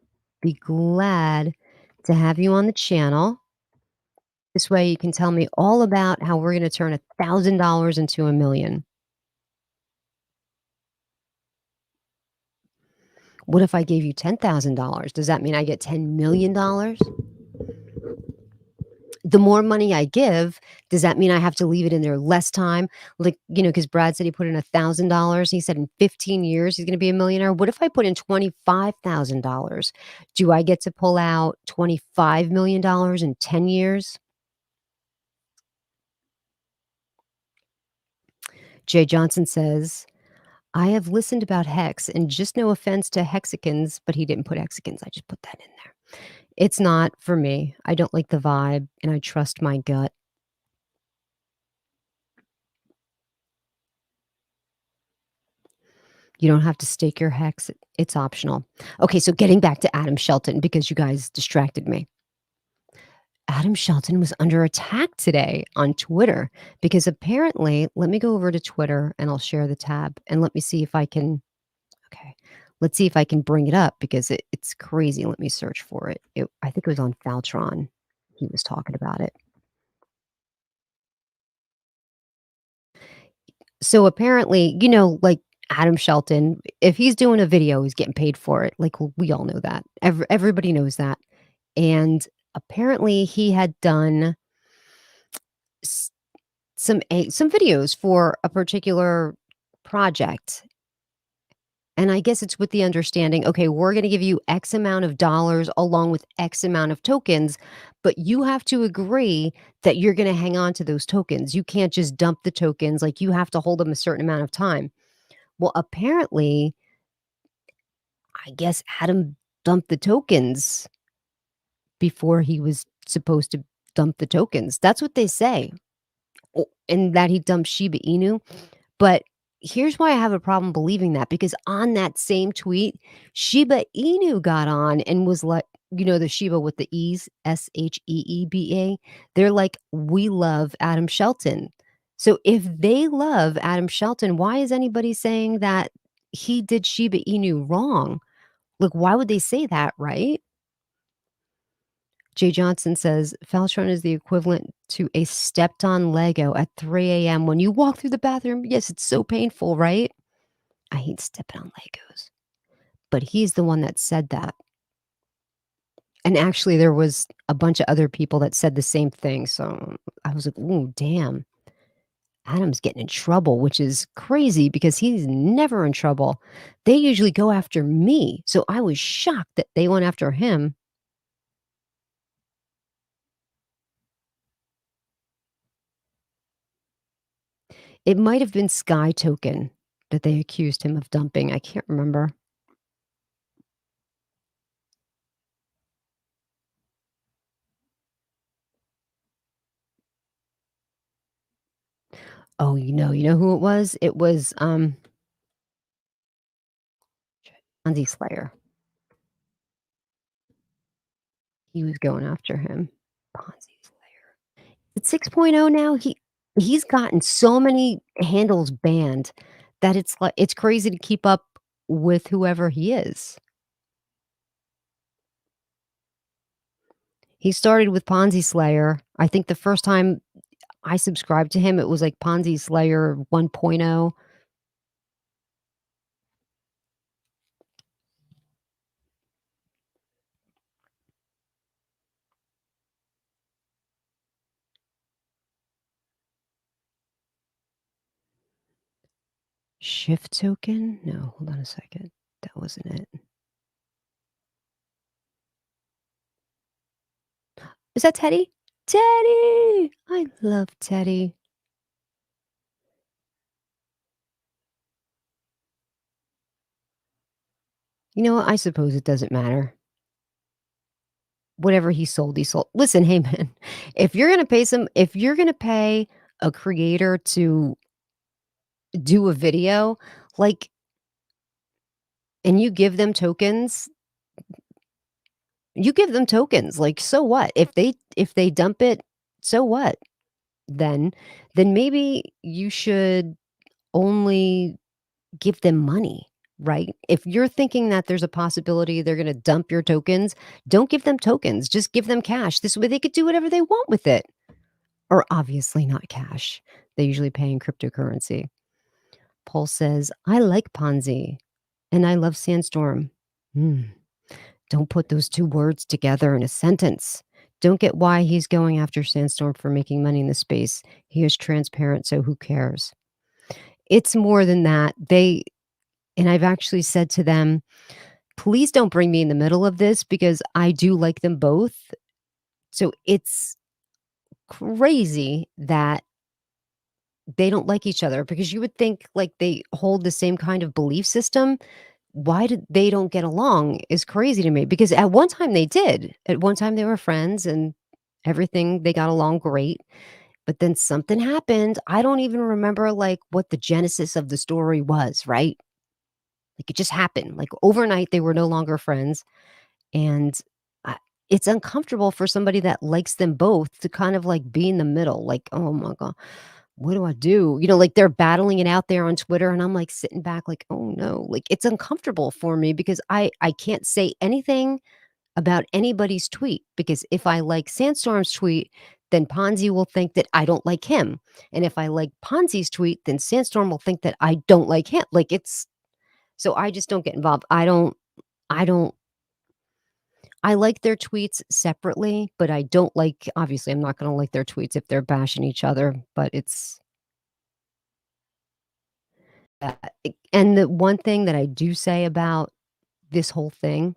A: be glad to have you on the channel. This way you can tell me all about how we're gonna turn $1,000 into 1,000,000. What if I gave you $10,000? Does that mean I get $10,000,000? The more money I give, does that mean I have to leave it in there less time? Like, because Brad said he put in $1,000. He said in 15 years he's gonna be a millionaire. What if I put in $25,000? Do I get to pull out $25,000,000 in 10 years? Jay Johnson says, I have listened about Hex, and just no offense to Hexicans, but he didn't put Hexicans. I just put that in there. It's not for me. I don't like the vibe, and I trust my gut. You don't have to stake your Hex. It's optional. Okay, so getting back to Adam Shelton, because you guys distracted me. Adam Shelton was under attack today on Twitter because apparently, let me go over to Twitter and I'll share the tab and let me see if I can. Okay, let's see if I can bring it up because it's crazy. Let me search for it. I think it was on Faltron. He was talking about it. So apparently, like Adam Shelton, if he's doing a video, he's getting paid for it. Like we all know that. Everybody knows that. And apparently, he had done s- some videos for a particular project. And I guess it's with the understanding, okay, we're going to give you X amount of dollars along with X amount of tokens, but you have to agree that you're going to hang on to those tokens. You can't just dump the tokens. Like you have to hold them a certain amount of time. Well, apparently, I guess Adam dumped the tokens before he was supposed to dump the tokens. That's what they say. And that he dumped Shiba Inu. But here's why I have a problem believing that, because on that same tweet, Shiba Inu got on and was like, the Shiba with the E's, Sheeba. They're like, we love Adam Shelton. So if they love Adam Shelton, why is anybody saying that he did Shiba Inu wrong? Like, why would they say that, right? Jay Johnson says, Faltron is the equivalent to a stepped on Lego at 3 a.m. when you walk through the bathroom. Yes, it's so painful, right? I hate stepping on Legos. But he's the one that said that. And actually, there was a bunch of other people that said the same thing. So I was like, ooh, damn. Adam's getting in trouble, which is crazy because he's never in trouble. They usually go after me. So I was shocked that they went after him. It might have been Sky Token that they accused him of dumping. I can't remember. Oh, you know who it was? It was, Ponzi Slayer. He was going after him. Ponzi Slayer. It's 6.0 now. He's gotten so many handles banned that it's like it's crazy to keep up with whoever he is. He started with Ponzi Slayer. I think the first time I subscribed to him, it was like Ponzi Slayer 1.0. Shift token? No, hold on a second. That wasn't it. Is that Teddy? Teddy! I love Teddy. You know what? I suppose it doesn't matter. Whatever he sold, he sold. Listen, hey man, if you're gonna pay a creator to do a video, like, and you give them tokens. Like, so what? If they dump it, so what? Then then maybe you should only give them money, right? If you're thinking that there's a possibility they're gonna dump your tokens, don't give them tokens. Just give them cash. This way they could do whatever they want with it. Or obviously not cash. They usually pay in cryptocurrency. Paul says, I like Ponzi and I love Sandstorm. Hmm. Don't put those two words together in a sentence. Don't get why he's going after Sandstorm for making money in the space. He is transparent, so who cares? It's more than that. And I've actually said to them, please don't bring me in the middle of this because I do like them both. So it's crazy that they don't like each other because you would think like they hold the same kind of belief system. Why did they don't get along is crazy to me because at one time they did. At one time they were friends and everything, they got along great. But then something happened. I don't even remember like what the genesis of the story was, right? Like it just happened. Like overnight they were no longer friends and I, it's uncomfortable for somebody that likes them both to kind of, like, be in the middle, like, "Oh my god, what do I do?" Like, they're battling it out there on Twitter, and I'm, like, sitting back like, "Oh, no." Like, it's uncomfortable for me because I can't say anything about anybody's tweet, because if I like Sandstorm's tweet, then Ponzi will think that I don't like him, and if I like Ponzi's tweet, then Sandstorm will think that I don't like him. Like, it's so I just don't get involved. I don't I like their tweets separately, but I don't like obviously, I'm not gonna like their tweets if they're bashing each other, but it's and the one thing that I do say about this whole thing,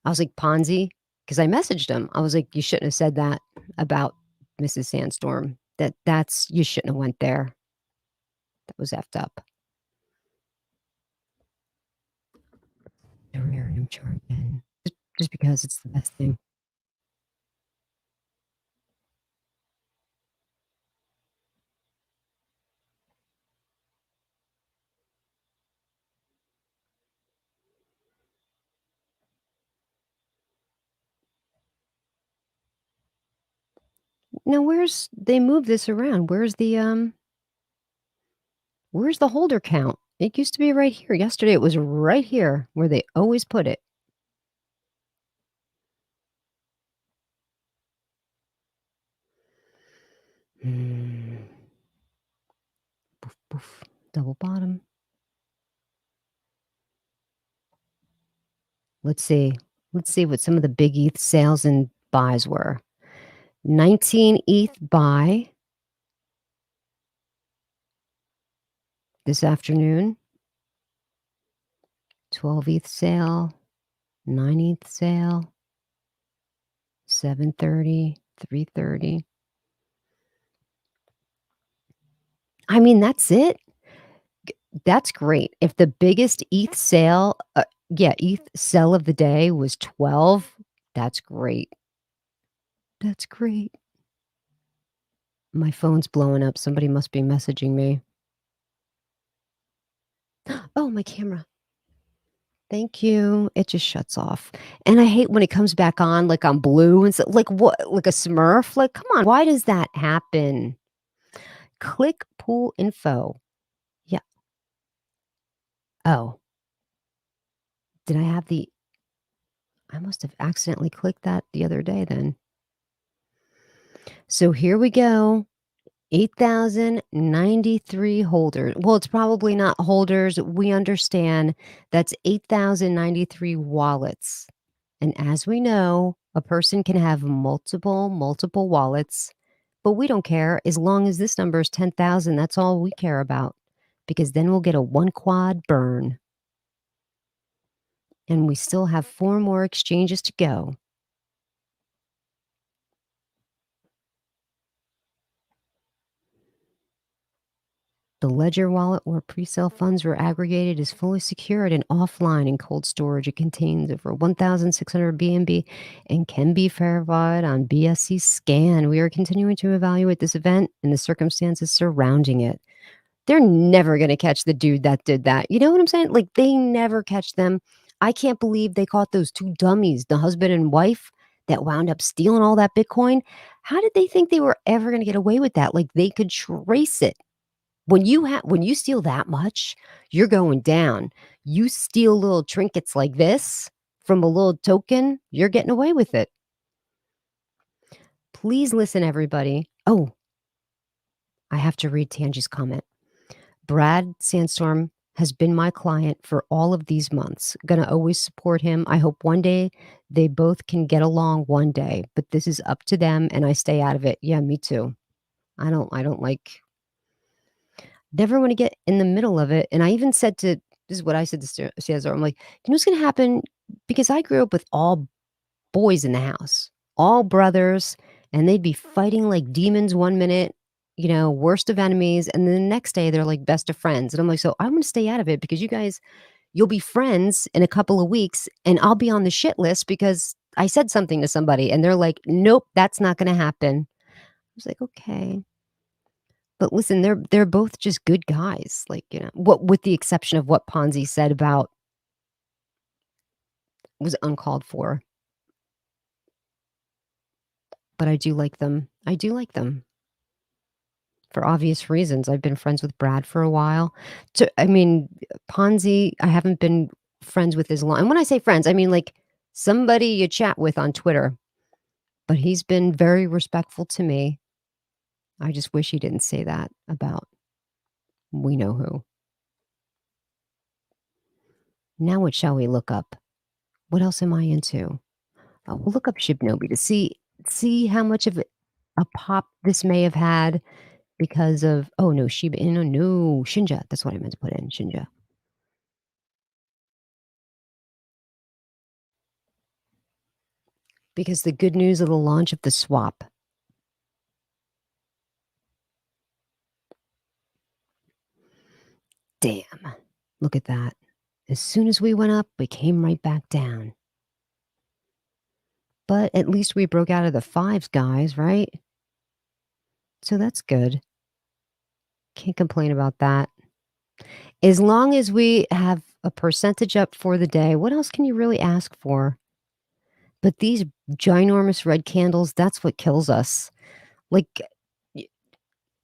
A: I was like, "Ponzi," because I messaged him. I was like, "You shouldn't have said that about Mrs. Sandstorm. That's you shouldn't have went there. That was effed up." Terrarium jargon. Just because it's the best thing. Now where's they move this around? Where's the holder count? It used to be right here. Yesterday, it was right here where they always put it. Mm, poof, double bottom. Let's see. Let's see what some of the big ETH sales and buys were. 19 ETH buy this afternoon, 12 ETH sale, 9 ETH sale, 7:30, 3:30. I mean, that's it. That's great. If the biggest ETH sale, yeah, ETH sell of the day was 12, that's great. That's great. My phone's blowing up. Somebody must be messaging me. Oh, my camera. Thank you. It just shuts off. And I hate when it comes back on, like, on blue and so like, what? Like a Smurf? Like, come on, why does that happen? Click pool info. Yeah. Oh, did I have the I must have accidentally clicked that the other day then. So here we go. 8,093 holders. Well, it's probably not holders. We understand that's 8,093 wallets. And as we know, a person can have multiple wallets, but we don't care as long as this number is 10,000. That's all we care about because then we'll get a one quad burn. And we still have 4 more exchanges to go. The ledger wallet where pre-sale funds were aggregated is fully secured and offline in cold storage. It contains over 1,600 BNB and can be verified on BSC scan. We are continuing to evaluate this event and the circumstances surrounding it. They're never going to catch the dude that did that. You know what I'm saying? Like, they never catch them. I can't believe they caught those two dummies, the husband and wife that wound up stealing all that Bitcoin. How did they think they were ever going to get away with that? Like, they could trace it. When you steal that much, you're going down. You steal little trinkets like this from a little token, you're getting away with it. Please listen, everybody. Oh, I have to read Tangi's comment. Brad Sandstorm has been my client for all of these months. Gonna always support him. I hope one day they both can get along one day, but this is up to them and I stay out of it. Yeah, me too. I don't like never want to get in the middle of it. And I even said to this is what I said to Cesar. I'm like, you know what's gonna happen? Because I grew up with all boys in the house, all brothers, and they'd be fighting like demons one minute, worst of enemies, and then the next day they're like best of friends. And I'm like, so I'm gonna stay out of it because you guys, you'll be friends in a couple of weeks, and I'll be on the shit list because I said something to somebody, and they're like, nope, that's not gonna happen. I was like, okay. But listen, they're both just good guys, like, what with the exception of what Ponzi said about was uncalled for. but I do like them. I do like them for obvious reasons. I've been friends with Brad for a while. I mean, Ponzi, I haven't been friends with as long. And when I say friends, I mean like somebody you chat with on Twitter, but he's been very respectful to me. I just wish he didn't say that about we know who. Now, what shall we look up? What else am I into? Oh, we'll look up Shibnobi to see how much of a pop this may have had because of oh no Shiba Inu no Shinja. That's what I meant to put in Shinja. Because the good news of the launch of the swap. Damn. Look at that. As soon as we went up, we came right back down. But at least we broke out of the fives, guys, right? So that's good. Can't complain about that. As long as we have a percentage up for the day, what else can you really ask for? But these ginormous red candles, that's what kills us. Like, y-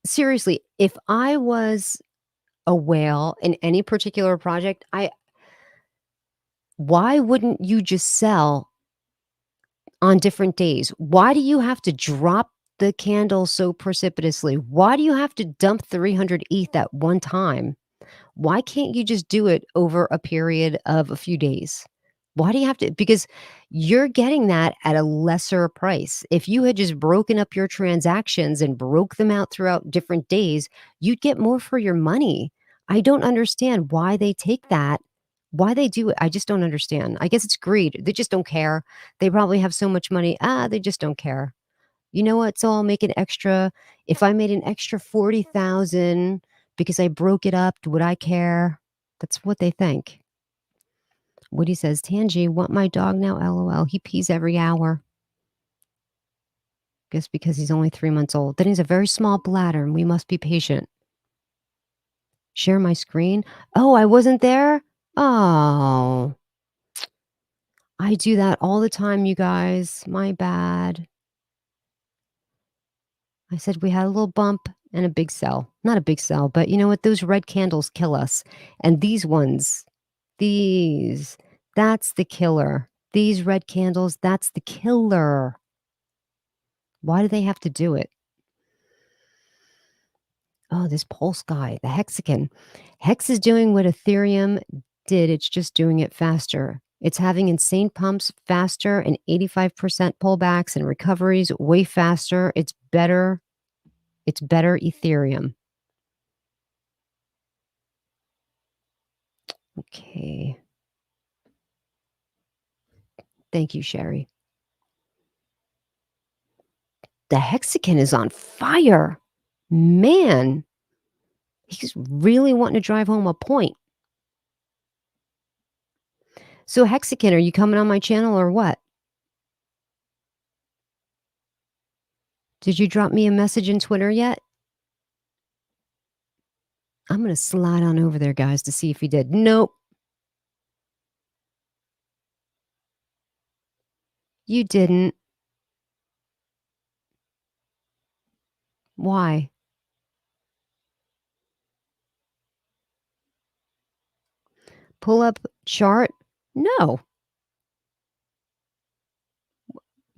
A: seriously, if I was a whale in any particular project, why wouldn't you just sell on different days? Why do you have to drop the candle so precipitously? Why do you have to dump 300 ETH at one time? Why can't you just do it over a period of a few days? Why do you have to? Because you're getting that at a lesser price. If you had just broken up your transactions and broke them out throughout different days, you'd get more for your money. I don't understand why they take that. Why they do it. I just don't understand. I guess it's greed. They just don't care. They probably have so much money. They just don't care. You know what? So I'll make an extra. If I made an extra 40,000 because I broke it up, would I care? That's what they think. Woody says, Tangi, want my dog now? LOL. He pees every hour. Guess because he's only 3 months old. Then he's a very small bladder and we must be patient. Share my screen. Oh, I wasn't there? Oh, I do that all the time, you guys. My bad. I said we had a little bump and a big cell. Not a big cell, but you know what? Those red candles kill us. And these ones, these, that's the killer. These red candles, that's the killer. Why do they have to do it? Oh, this pulse guy, the hexagon. Hex is doing what Ethereum did. It's just doing it faster. It's having insane pumps faster and 85% pullbacks and recoveries way faster. It's better. It's better Ethereum. Okay. Thank you, Sherry. The hexagon is on fire. Man, he's really wanting to drive home a point. So, hexagon, are you coming on my channel or what? Did you drop me a message in Twitter yet? I'm going to slide on over there, guys, to see if he did. Nope. You didn't. Why? Pull up chart? No.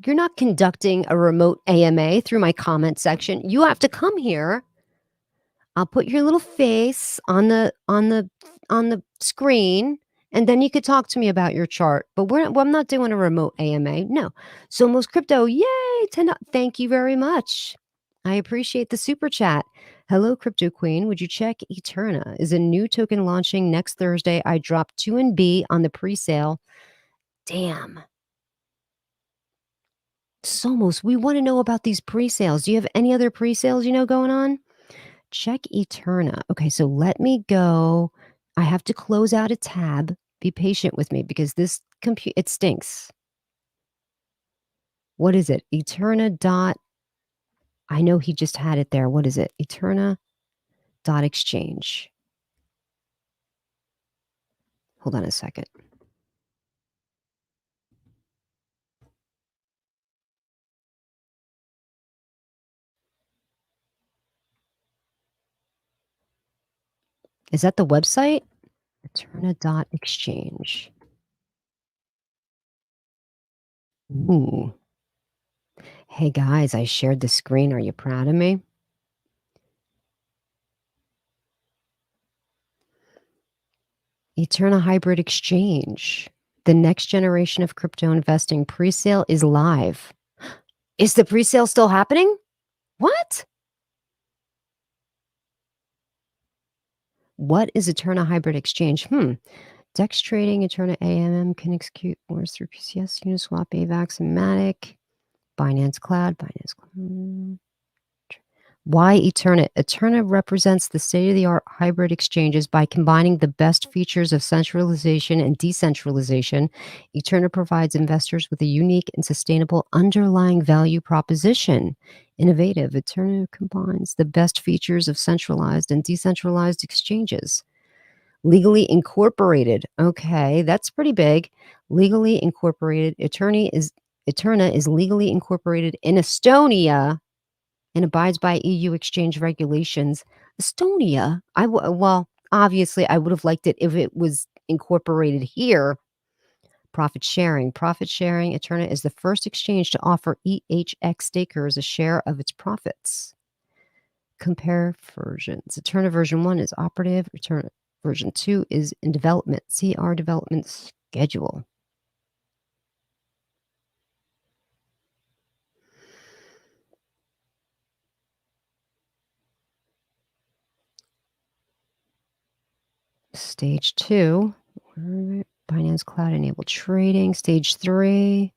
A: You're not conducting a remote AMA through my comment section. You have to come here. I'll put your little face on the screen, and then you could talk to me about your chart. But I'm not doing a remote AMA. No. So most crypto, yay! Thank you very much. I appreciate the super chat. Hello, Crypto Queen. Would you check Eterna? Is a new token launching next Thursday. I dropped 2 and B on the pre-sale. Damn. Somos, we want to know about these pre-sales. Do you have any other pre-sales going on? Check Eterna. Okay, so let me go. I have to close out a tab. Be patient with me because this it stinks. What is it? Eterna dot. I know he just had it there. What is it? Eterna dot exchange. Hold on a second. Is that the website? Eterna.exchange. Ooh. Hey guys, I shared the screen. Are you proud of me? Eterna Hybrid Exchange. The next generation of crypto investing presale is live. Is the presale still happening? What? What is Eterna Hybrid Exchange? DEX trading, Eterna AMM can execute orders through PCS, Uniswap, AVAX, and Matic, Binance Cloud, Binance Cloud. Why Eterna? Eterna represents the state of the art hybrid exchanges by combining the best features of centralization and decentralization. Eterna provides investors with a unique and sustainable underlying value proposition. Innovative, Eterna combines the best features of centralized and decentralized exchanges. Legally incorporated. Okay, that's pretty big. Legally incorporated. Eterna is legally incorporated in Estonia and abides by EU exchange regulations. Estonia, well, obviously, I would have liked it if it was incorporated here. Profit sharing. Profit sharing. Eterna is the first exchange to offer EHX stakers a share of its profits. Compare versions. Eterna version 1 is operative. Eterna version 2 is in development. See our development schedule. Stage 2, Binance Cloud enabled trading. Stage 3.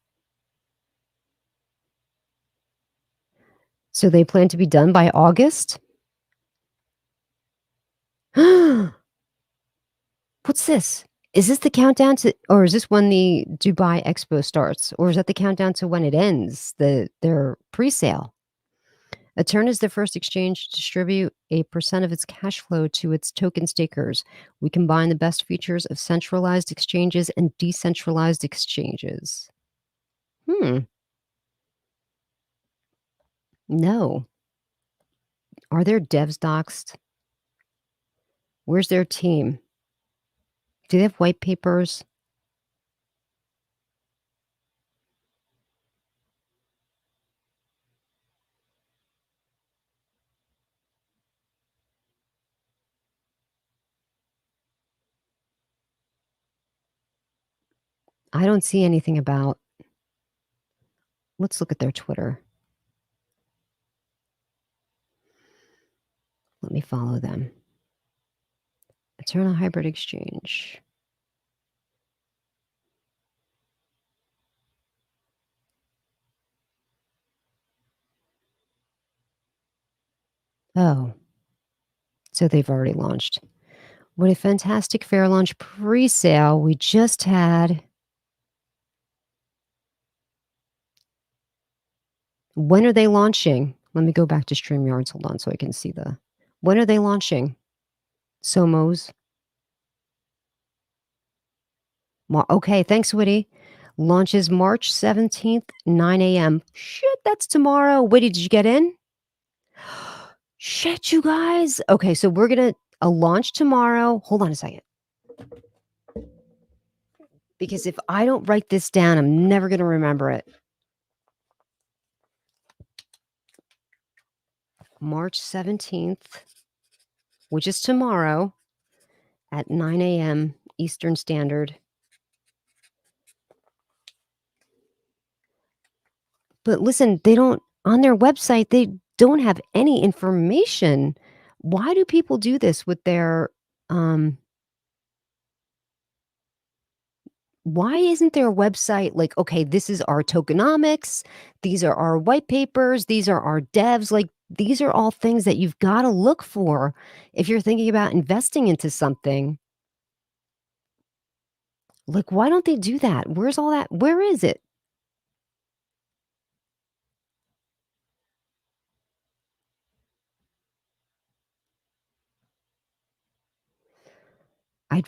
A: So they plan to be done by August? What's this? Is this the countdown to, or is this when the Dubai Expo starts? Or is that the countdown to when it ends, their pre-sale? Eterna is the first exchange to distribute a percent of its cash flow to its token stakers. We combine the best features of centralized exchanges and decentralized exchanges. No. Are there devs doxed? Where's their team? Do they have white papers? I don't see anything about. Let's look at their Twitter. Let me follow them. Eternal Hybrid Exchange. Oh, so they've already launched. What a fantastic fair launch pre-sale we just had. When are they launching? Let me go back to StreamYards. Hold on so I can see the. When are they launching? Somos. Okay, thanks, Witty. Launches March 17th, 9 a.m. Shit, that's tomorrow. Witty, did you get in? Shit, you guys. Okay, so we're going to a launch tomorrow. Hold on a second. Because if I don't write this down, I'm never going to remember it. March 17th, which is tomorrow at 9 a.m. Eastern Standard. But listen, they don't, on their website, they don't have any information. Why do people do this with their, why isn't their website like, okay, this is our tokenomics, these are our white papers, these are our devs, like these are all things that you've got to look for if you're thinking about investing into something. Like, why don't they do that? Where's all that? Where is it?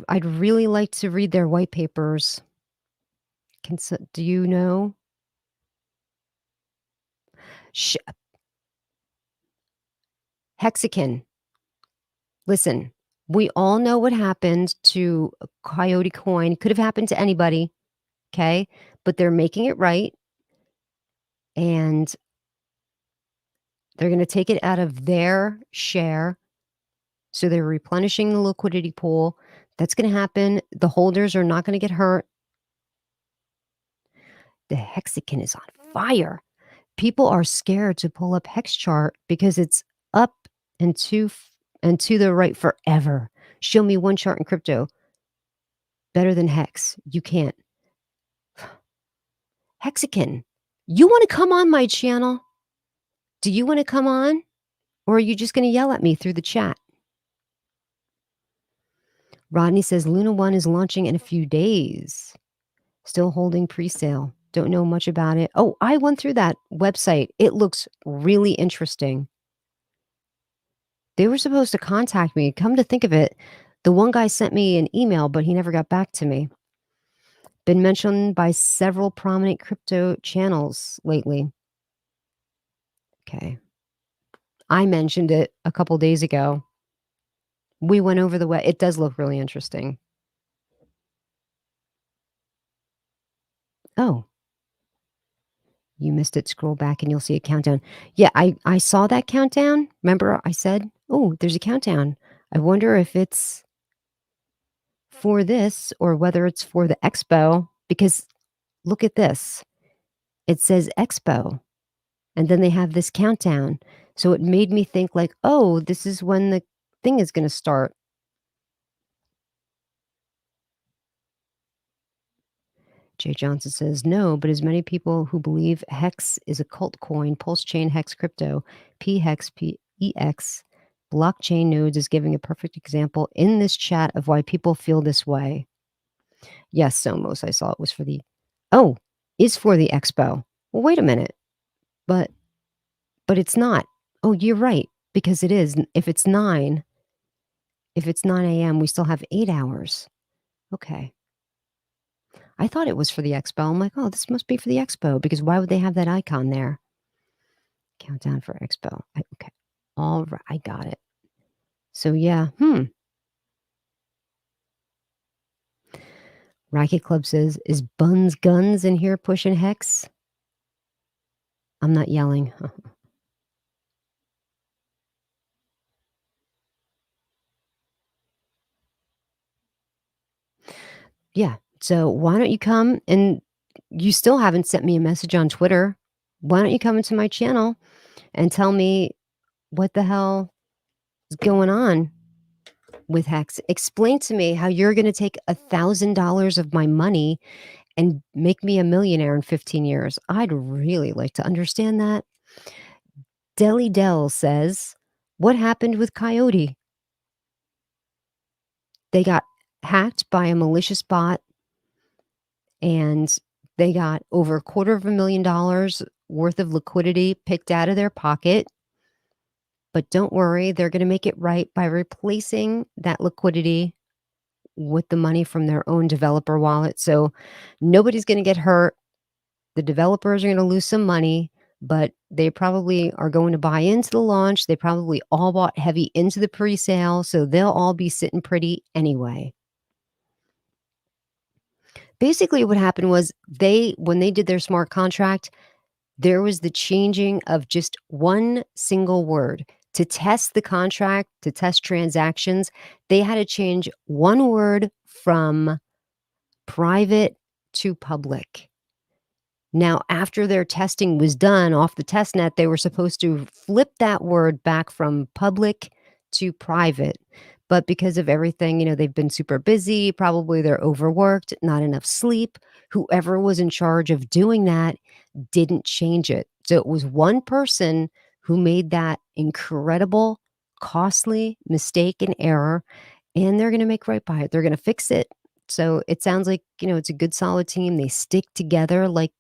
A: I'd really like to read their white papers. Do you know? Sh Hexagon. Listen, We all know what happened to Coyote Coin. Could have happened to anybody, okay? But they're making it right, and they're gonna take it out of their share, so they're replenishing the liquidity pool. That's gonna happen. The holders are not gonna get hurt. The Hexagon is on fire. People are scared to pull up Hex chart because it's up and to the right forever. Show me one chart in crypto better than Hex. You can't. Hexagon, you wanna come on my channel? Do you wanna come on? Or are you just gonna yell at me through the chat? Rodney says Luna One is launching in a few days. Still holding pre-sale. Don't know much about it. Oh, I went through that website. It looks really interesting. They were supposed to contact me. Come to think of it, the one guy sent me an email, but he never got back to me. Been mentioned by several prominent crypto channels lately. Okay. I mentioned it a couple days ago. We went over the way. It does look really interesting. Oh, you missed it. Scroll back and you'll see a countdown. Yeah, I saw that countdown. Remember I said, "Oh, there's a countdown." I wonder if it's for this or whether it's for the expo because look at this. It says expo and then they have this countdown. So it made me think like, "Oh, this is when the thing is going to start." Jay Johnson says, no, but as many people who believe Hex is a cult coin, Pulse Chain Hex Crypto, PHEX, PEX, blockchain nodes is giving a perfect example in this chat of why people feel this way. Yes, Somos, I saw it was for the, oh, is for the expo. Well, wait a minute, but, but it's not. Oh, you're right, because it is. If it's 9 a.m., we still have 8 hours. Okay. I thought it was for the expo. I'm like, oh, this must be for the expo because why would they have that icon there? Countdown for expo. Okay. All right. I got it. So yeah. Racket Club says, is Buns Guns in here pushing Hex? I'm not yelling. Yeah. So why don't you come and you still haven't sent me a message on Twitter. Why don't you come into my channel and tell me what the hell is going on with Hex? Explain to me how you're going to take $1,000 of my money and make me a millionaire in 15 years. I'd really like to understand that. Deli Dell says, what happened with Coyote? They got hacked by a malicious bot and they got over $250,000 worth of liquidity picked out of their pocket. But don't worry, they're going to make it right by replacing that liquidity with the money from their own developer wallet. So nobody's going to get hurt. The developers are going to lose some money, but they probably are going to buy into the launch. They probably all bought heavy into the pre-sale, so they'll all be sitting pretty anyway. Basically, what happened was when they did their smart contract, there was the changing of just one single word. To test the contract, to test transactions, they had to change one word from private to public. Now, after their testing was done off the test net, they were supposed to flip that word back from public to private. But because of everything, they've been super busy. Probably they're overworked, not enough sleep. Whoever was in charge of doing that didn't change it. So it was one person who made that incredible, costly mistake and error, and they're going to make right by it. They're going to fix it. So it sounds like, it's a good solid team. They stick together like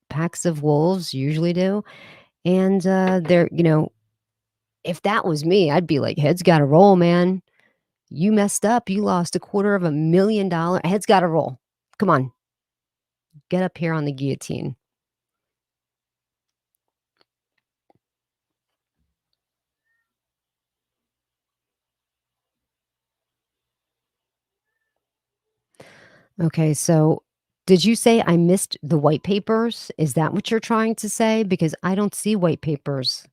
A: packs of wolves usually do. And if that was me, I'd be like, heads got to roll, man. You messed up. You lost $250,000. Heads got to roll. Come on, get up here on the guillotine. Okay, so did you say I missed the white papers? Is that what you're trying to say? Because I don't see white papers.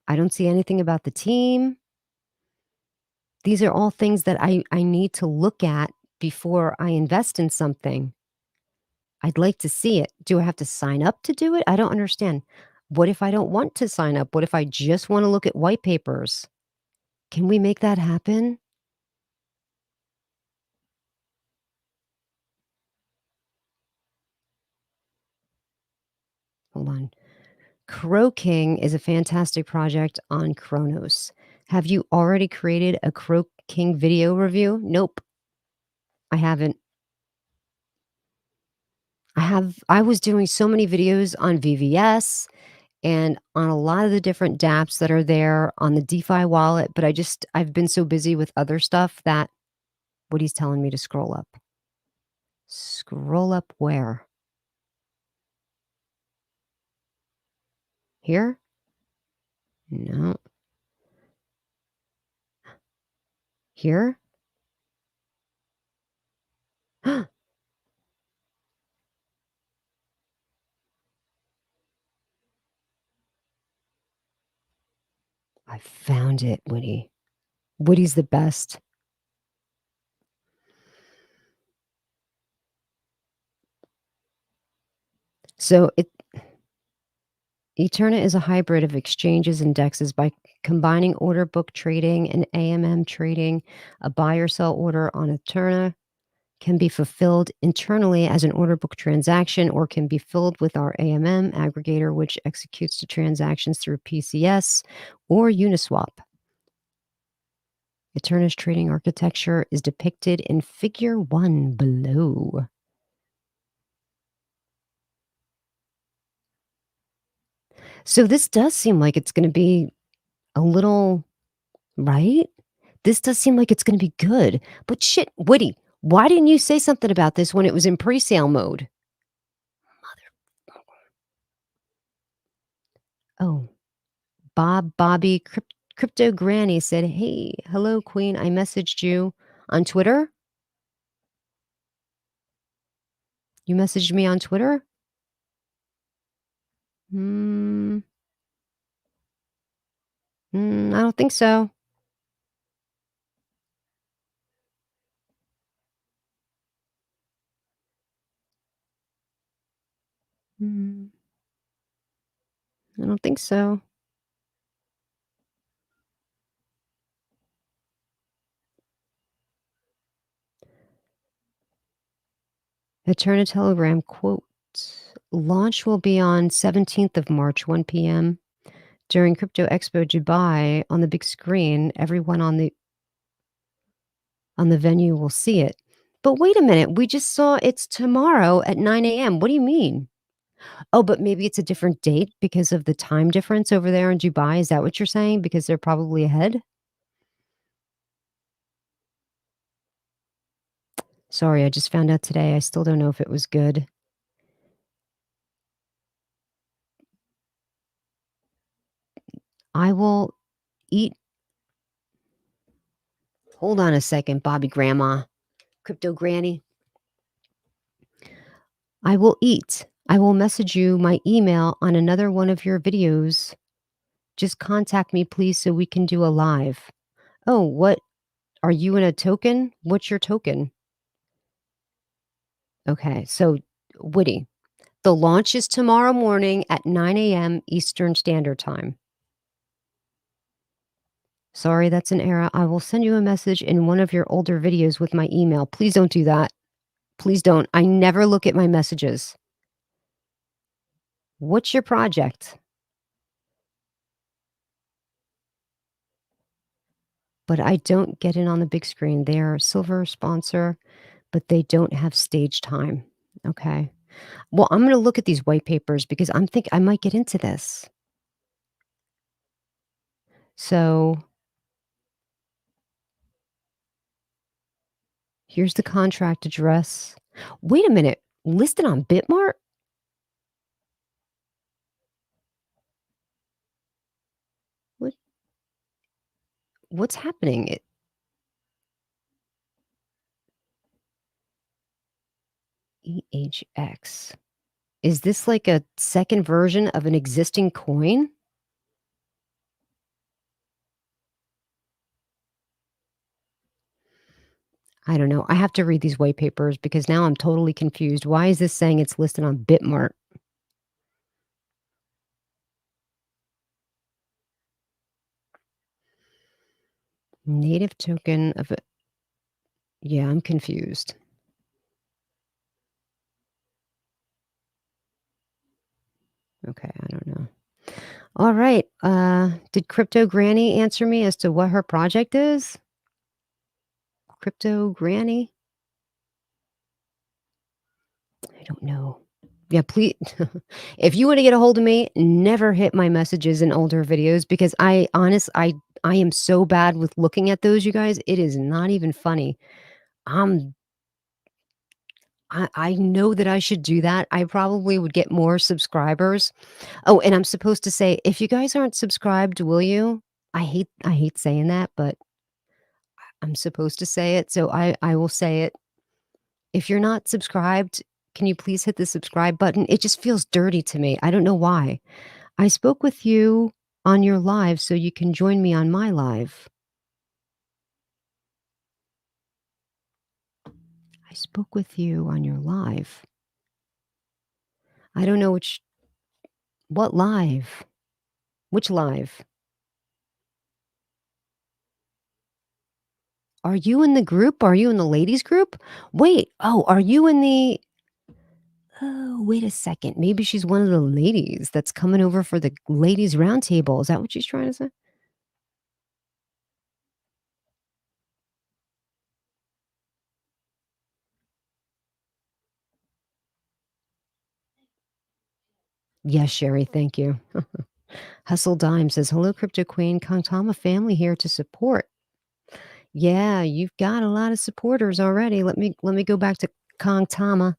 A: I don't see anything about the team. These are all things that I need to look at before I invest in something. I'd like to see it. Do I have to sign up to do it? I don't understand. What if I don't want to sign up? What if I just want to look at white papers? Can we make that happen? Hold on. Crow King is a fantastic project on Chronos. Have you already created a Crow King video review? Nope, I haven't. I was doing so many videos on VVS and on a lot of the different dApps that are there on the DeFi wallet, but I've been so busy with other stuff that what he's telling me to scroll up. Scroll up where? Here? No. Here? I found it, Woody. Woody's the best. So Eterna is a hybrid of exchanges and dexes by combining order book trading and AMM trading. A buy or sell order on Eterna can be fulfilled internally as an order book transaction or can be filled with our AMM aggregator, which executes the transactions through PCS or Uniswap. Eterna's trading architecture is depicted in Figure 1 below. So this does seem like it's going to be a little, right? This does seem like it's gonna be good, but shit, Woody, why didn't you say something about this when it was in presale mode? Oh, Bobby Crypto Granny said, "Hey, hello, Queen. I messaged you on Twitter. You messaged me on Twitter? Mm, I don't think so. Mm, I don't think so." Eterna Telegram quote: "Launch will be on 17th of March, 1 p.m. during Crypto Expo Dubai on the big screen. Everyone on the venue will see it." But wait a minute, we just saw it's tomorrow at 9 AM. What do you mean? Oh, but maybe it's a different date because of the time difference over there in Dubai. Is that what you're saying? Because they're probably ahead? Sorry, I just found out today. I still don't know if it was good. I will eat. Hold on a second, Bobby Grandma, Crypto Granny. I will eat. I will message you my email on another one of your videos. Just contact me, please, so we can do a live. Oh, what? Are you in a token? What's your token? Okay, so Woody, the launch is tomorrow morning at 9 AM Eastern Standard Time. Sorry, that's an error. I will send you a message in one of your older videos with my email. Please don't do that. Please don't. I never look at my messages. What's your project? But I don't get it on the big screen. They are a silver sponsor, but they don't have stage time. Okay. Well, I'm going to look at these white papers because I'm think I might get into this. So here's the contract address. Wait a minute. Listed on Bitmart? What what's happening? EHX. Is this like a second version of an existing coin? I don't know. I have to read these white papers because now I'm totally confused. Why is this saying it's listed on Bitmart? Native token of it. Yeah, I'm confused. Okay, I don't know. All right. Did Crypto Granny answer me as to what her project is? Crypto Granny? I don't know. Yeah, please. If you want to get a hold of me, never hit my messages in older videos because I am so bad with looking at those, you guys. It is not even funny. I'm I know that I should do that. I probably would get more subscribers. Oh, and I'm supposed to say, if you guys aren't subscribed, will you? I hate saying that, but I'm supposed to say it, so I will say it. If you're not subscribed, can you please hit the subscribe button? It just feels dirty to me. I don't know why. I spoke with you on your live, so you can join me on my live. I spoke with you on your live. I don't know what live? Which live? Are you in the group? Are you in the ladies group? Wait, oh, are you in the Oh, wait a second. Maybe she's one of the ladies that's coming over for the ladies roundtable. Is that what she's trying to say? Yes, Sherry, thank you. Hustle Dime says, "Hello, Crypto Queen. Kantama family here to support." Yeah, you've got a lot of supporters already. Let me go back to Kantama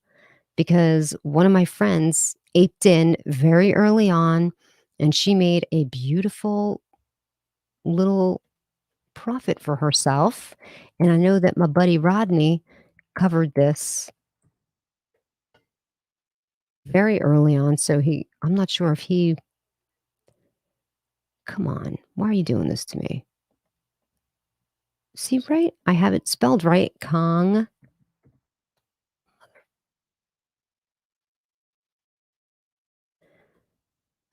A: because one of my friends aped in very early on, and she made a beautiful little profit for herself. And I know that my buddy Rodney covered this very early on, so I'm not sure if he come on, why are you doing this to me? See, right? I have it spelled right, Kong,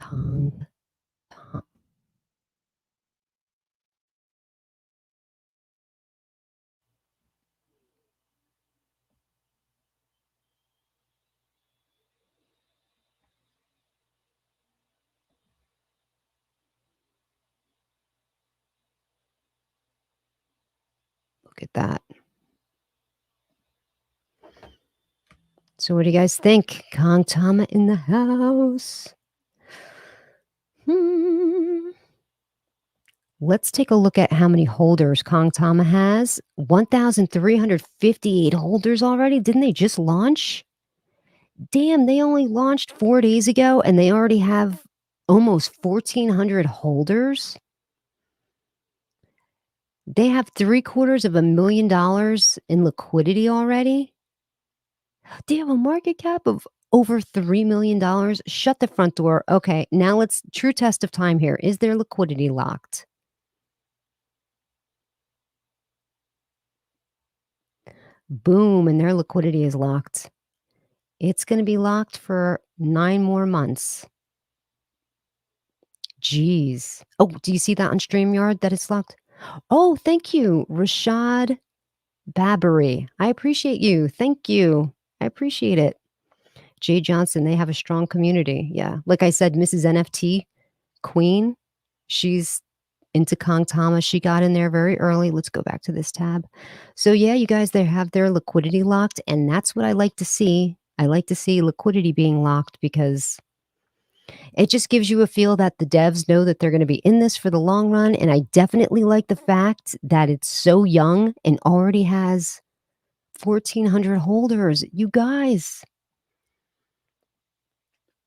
A: Tom look at that. So what do you guys think? Kong Tama in the house. Hmm. Let's take a look at how many holders Kong Tama has. 1,358 holders already. Didn't they just launch? Damn, they only launched 4 days ago and they already have almost 1,400 holders. They have $750,000 in liquidity already. They have a market cap of over $3 million. Shut the front door. Okay, now let's true test of time here. Is their liquidity locked? Boom, and their liquidity is locked. It's going to be locked for 9 more months. Jeez. Oh, do you see that on StreamYard that it's locked? Oh, thank you, Rashad Babbery. I appreciate you. Thank you. I appreciate it. Jay Johnson, they have a strong community. Yeah. Like I said, Mrs. NFT Queen, she's into Kong Thomas. She got in there very early. Let's go back to this tab. So yeah, you guys, they have their liquidity locked, and that's what I like to see. I like to see liquidity being locked because it just gives you a feel that the devs know that they're going to be in this for the long run. And I definitely like the fact that it's so young and already has 1,400 holders. You guys,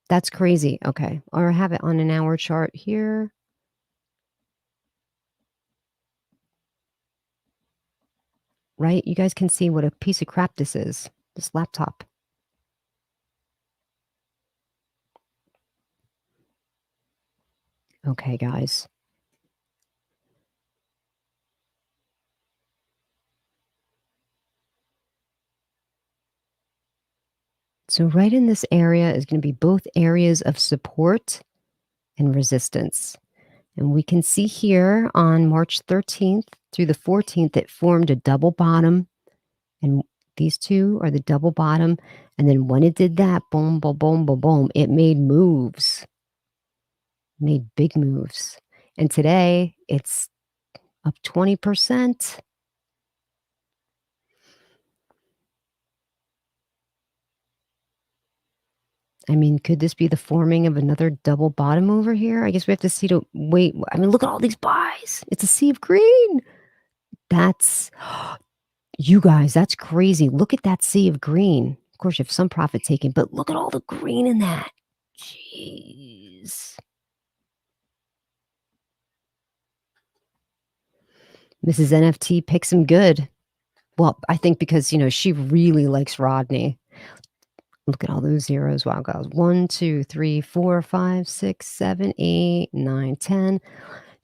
A: that's crazy. Okay. Or have it on an hour chart here. Right? You guys can see what a piece of crap this is, this laptop. Okay, guys. So right in this area is going to be both areas of support and resistance. And we can see here on March 13th through the 14th, it formed a double bottom. And these two are the double bottom. And then when it did that, boom, boom, boom, boom, boom, it made moves, made big moves. And today it's up 20%. I mean, could this be the forming of another double bottom over here? I guess we have to see to wait. I mean, look at all these buys. It's a sea of green. That's you guys, that's crazy. Look at that sea of green. Of course, you have some profit taking, but look at all the green in that. Jeez. Mrs. NFT picks him good. Well, I think because, she really likes Rodney. Look at all those zeros. Wow, guys. 1, 2, 3, 4, 5, 6, 7, 8, 9, 10,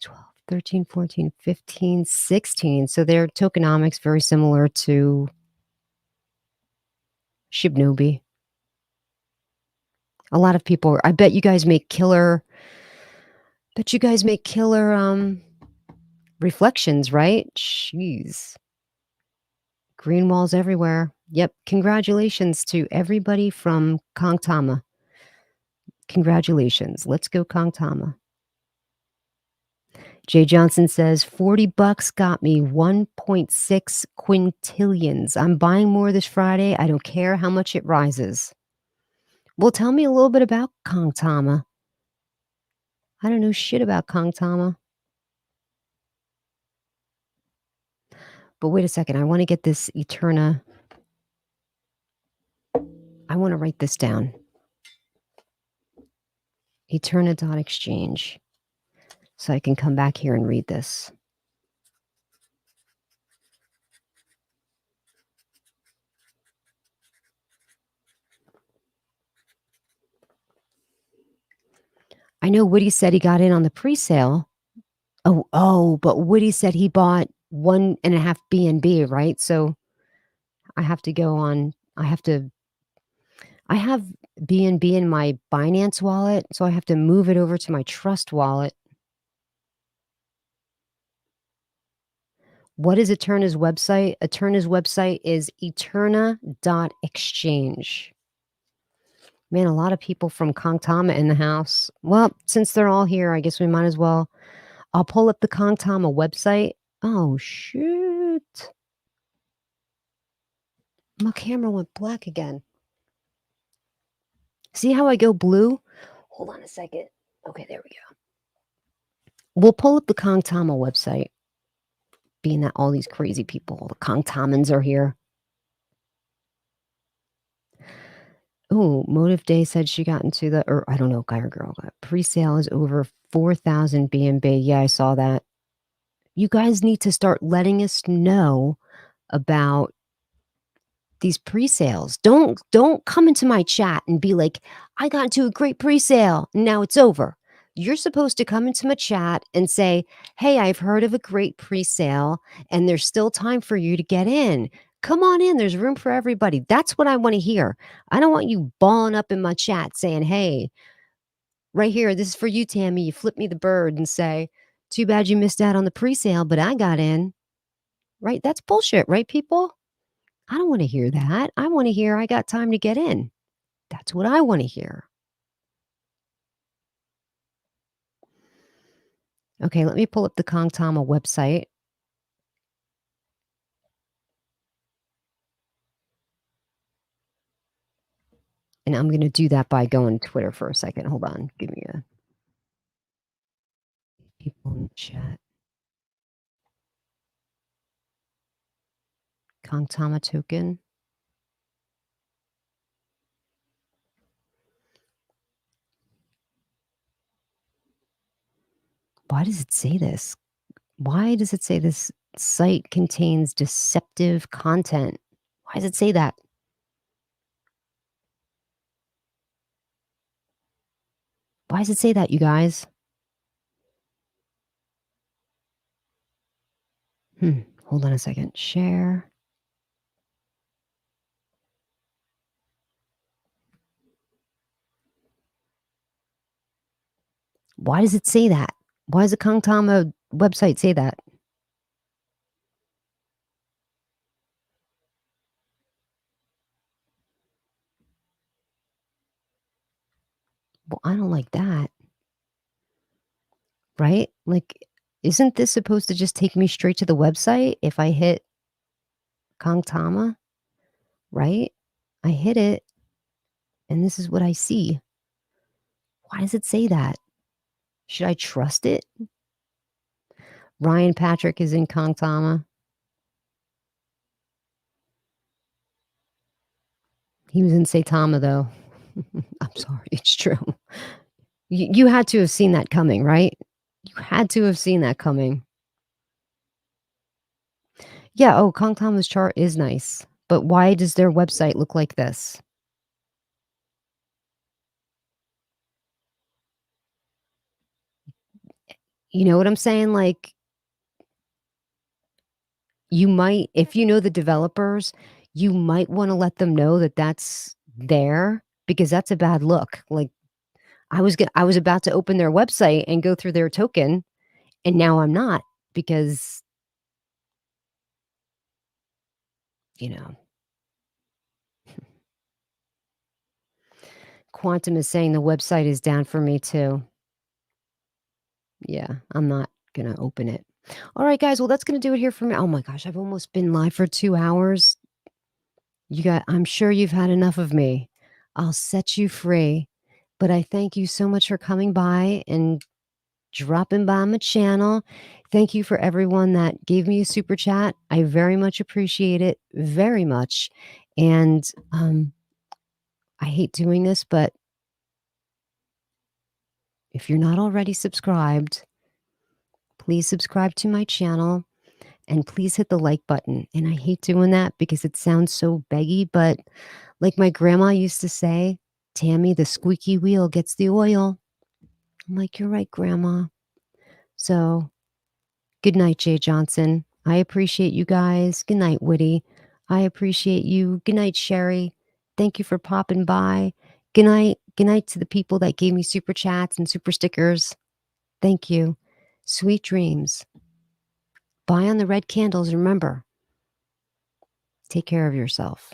A: 12, 13, 14, 15, 16. So their tokenomics very similar to Shibnobi. A lot of people, I bet you guys make killer reflections, right? Jeez. Green walls everywhere. Yep. Congratulations to everybody from Kongtama. Congratulations. Let's go Kongtama. Jay Johnson says 40 bucks got me 1.6 quintillions. I'm buying more this Friday. I don't care how much it rises. Well, tell me a little bit about Kongtama. I don't know shit about Kongtama. But wait a second. I want to get this Eterna. I want to write this down. Eterna.exchange. So I can come back here and read this. I know Woody said he got in on the pre-sale. Oh, but Woody said he bought 1.5 BNB, right? So I have to go on. I have BNB in my Binance wallet, so I have to move it over to my Trust wallet. What is Eterna's website? Eterna's website is eterna.exchange. Man, a lot of people from Kongtama in the house. Well, since they're all here, I guess we might as well. I'll pull up the Kongtama website. Oh, shoot. My camera went black again. See how I go blue? Hold on a second. Okay, there we go. We'll pull up the Kongtama website, being that all these crazy people, the Kongtamans are here. Oh, Motive Day said she got into or I don't know, guy or girl. Pre-sale is over 4,000 BNB. Yeah, I saw that. You guys need to start letting us know about these pre-sales. Don't come into my chat and be like, I got into a great pre-sale. Now it's over. You're supposed to come into my chat and say, hey, I've heard of a great pre-sale and there's still time for you to get in. Come on in. There's room for everybody. That's what I want to hear. I don't want you balling up in my chat saying, hey, right here, this is for you, Tammy. You flip me the bird and say, too bad you missed out on the pre-sale, but I got in. Right? That's bullshit, right, people? I don't want to hear that. I want to hear I got time to get in. That's what I want to hear. Okay, let me pull up the Kongtama website. And I'm going to do that by going to Twitter for a second. Hold on. Give me a people in the chat. Kongtama token. Why does it say this? Why does it say this site contains deceptive content? Why does it say that? Why does it say that, you guys? Hold on a second. Share. Why does it say that? Why does the Kangtama website say that? Well, I don't like that, right? Like, isn't this supposed to just take me straight to the website if I hit Kangtama, right? I hit it and this is what I see. Why does it say that? Should I trust it? Ryan Patrick is in Kangtama. He was in Saitama, though. I'm sorry, it's true. You had to have seen that coming, right? You had to have seen that coming. Yeah, oh, Kangtama's chart is nice, but why does their website look like this? You know what I'm saying? Like, you might if you know the developers, you might wanna let them know that that's there because that's a bad look. Like, I was about to open their website and go through their token, and now I'm not because, you know, Quantum is saying the website is down for me too. Yeah, I'm not gonna open it. All right, guys. Well, that's gonna do it here for me. Oh my gosh, I've almost been live for 2 hours. I'm sure you've had enough of me. I'll set you free. But I thank you so much for coming by and dropping by my channel. Thank you for everyone that gave me a super chat. I very much appreciate it, very much. And I hate doing this, but if you're not already subscribed, please subscribe to my channel and please hit the like button. And I hate doing that because it sounds so beggy, but like my grandma used to say, Tammy, the squeaky wheel gets the oil. I'm like, you're right, grandma. So good night, Jay Johnson. I appreciate you guys. Good night, Woody. I appreciate you. Good night, Sherry. Thank you for popping by. Good night. Good night to the people that gave me super chats and super stickers. Thank you. Sweet dreams. Buy on the red candles. Remember, take care of yourself.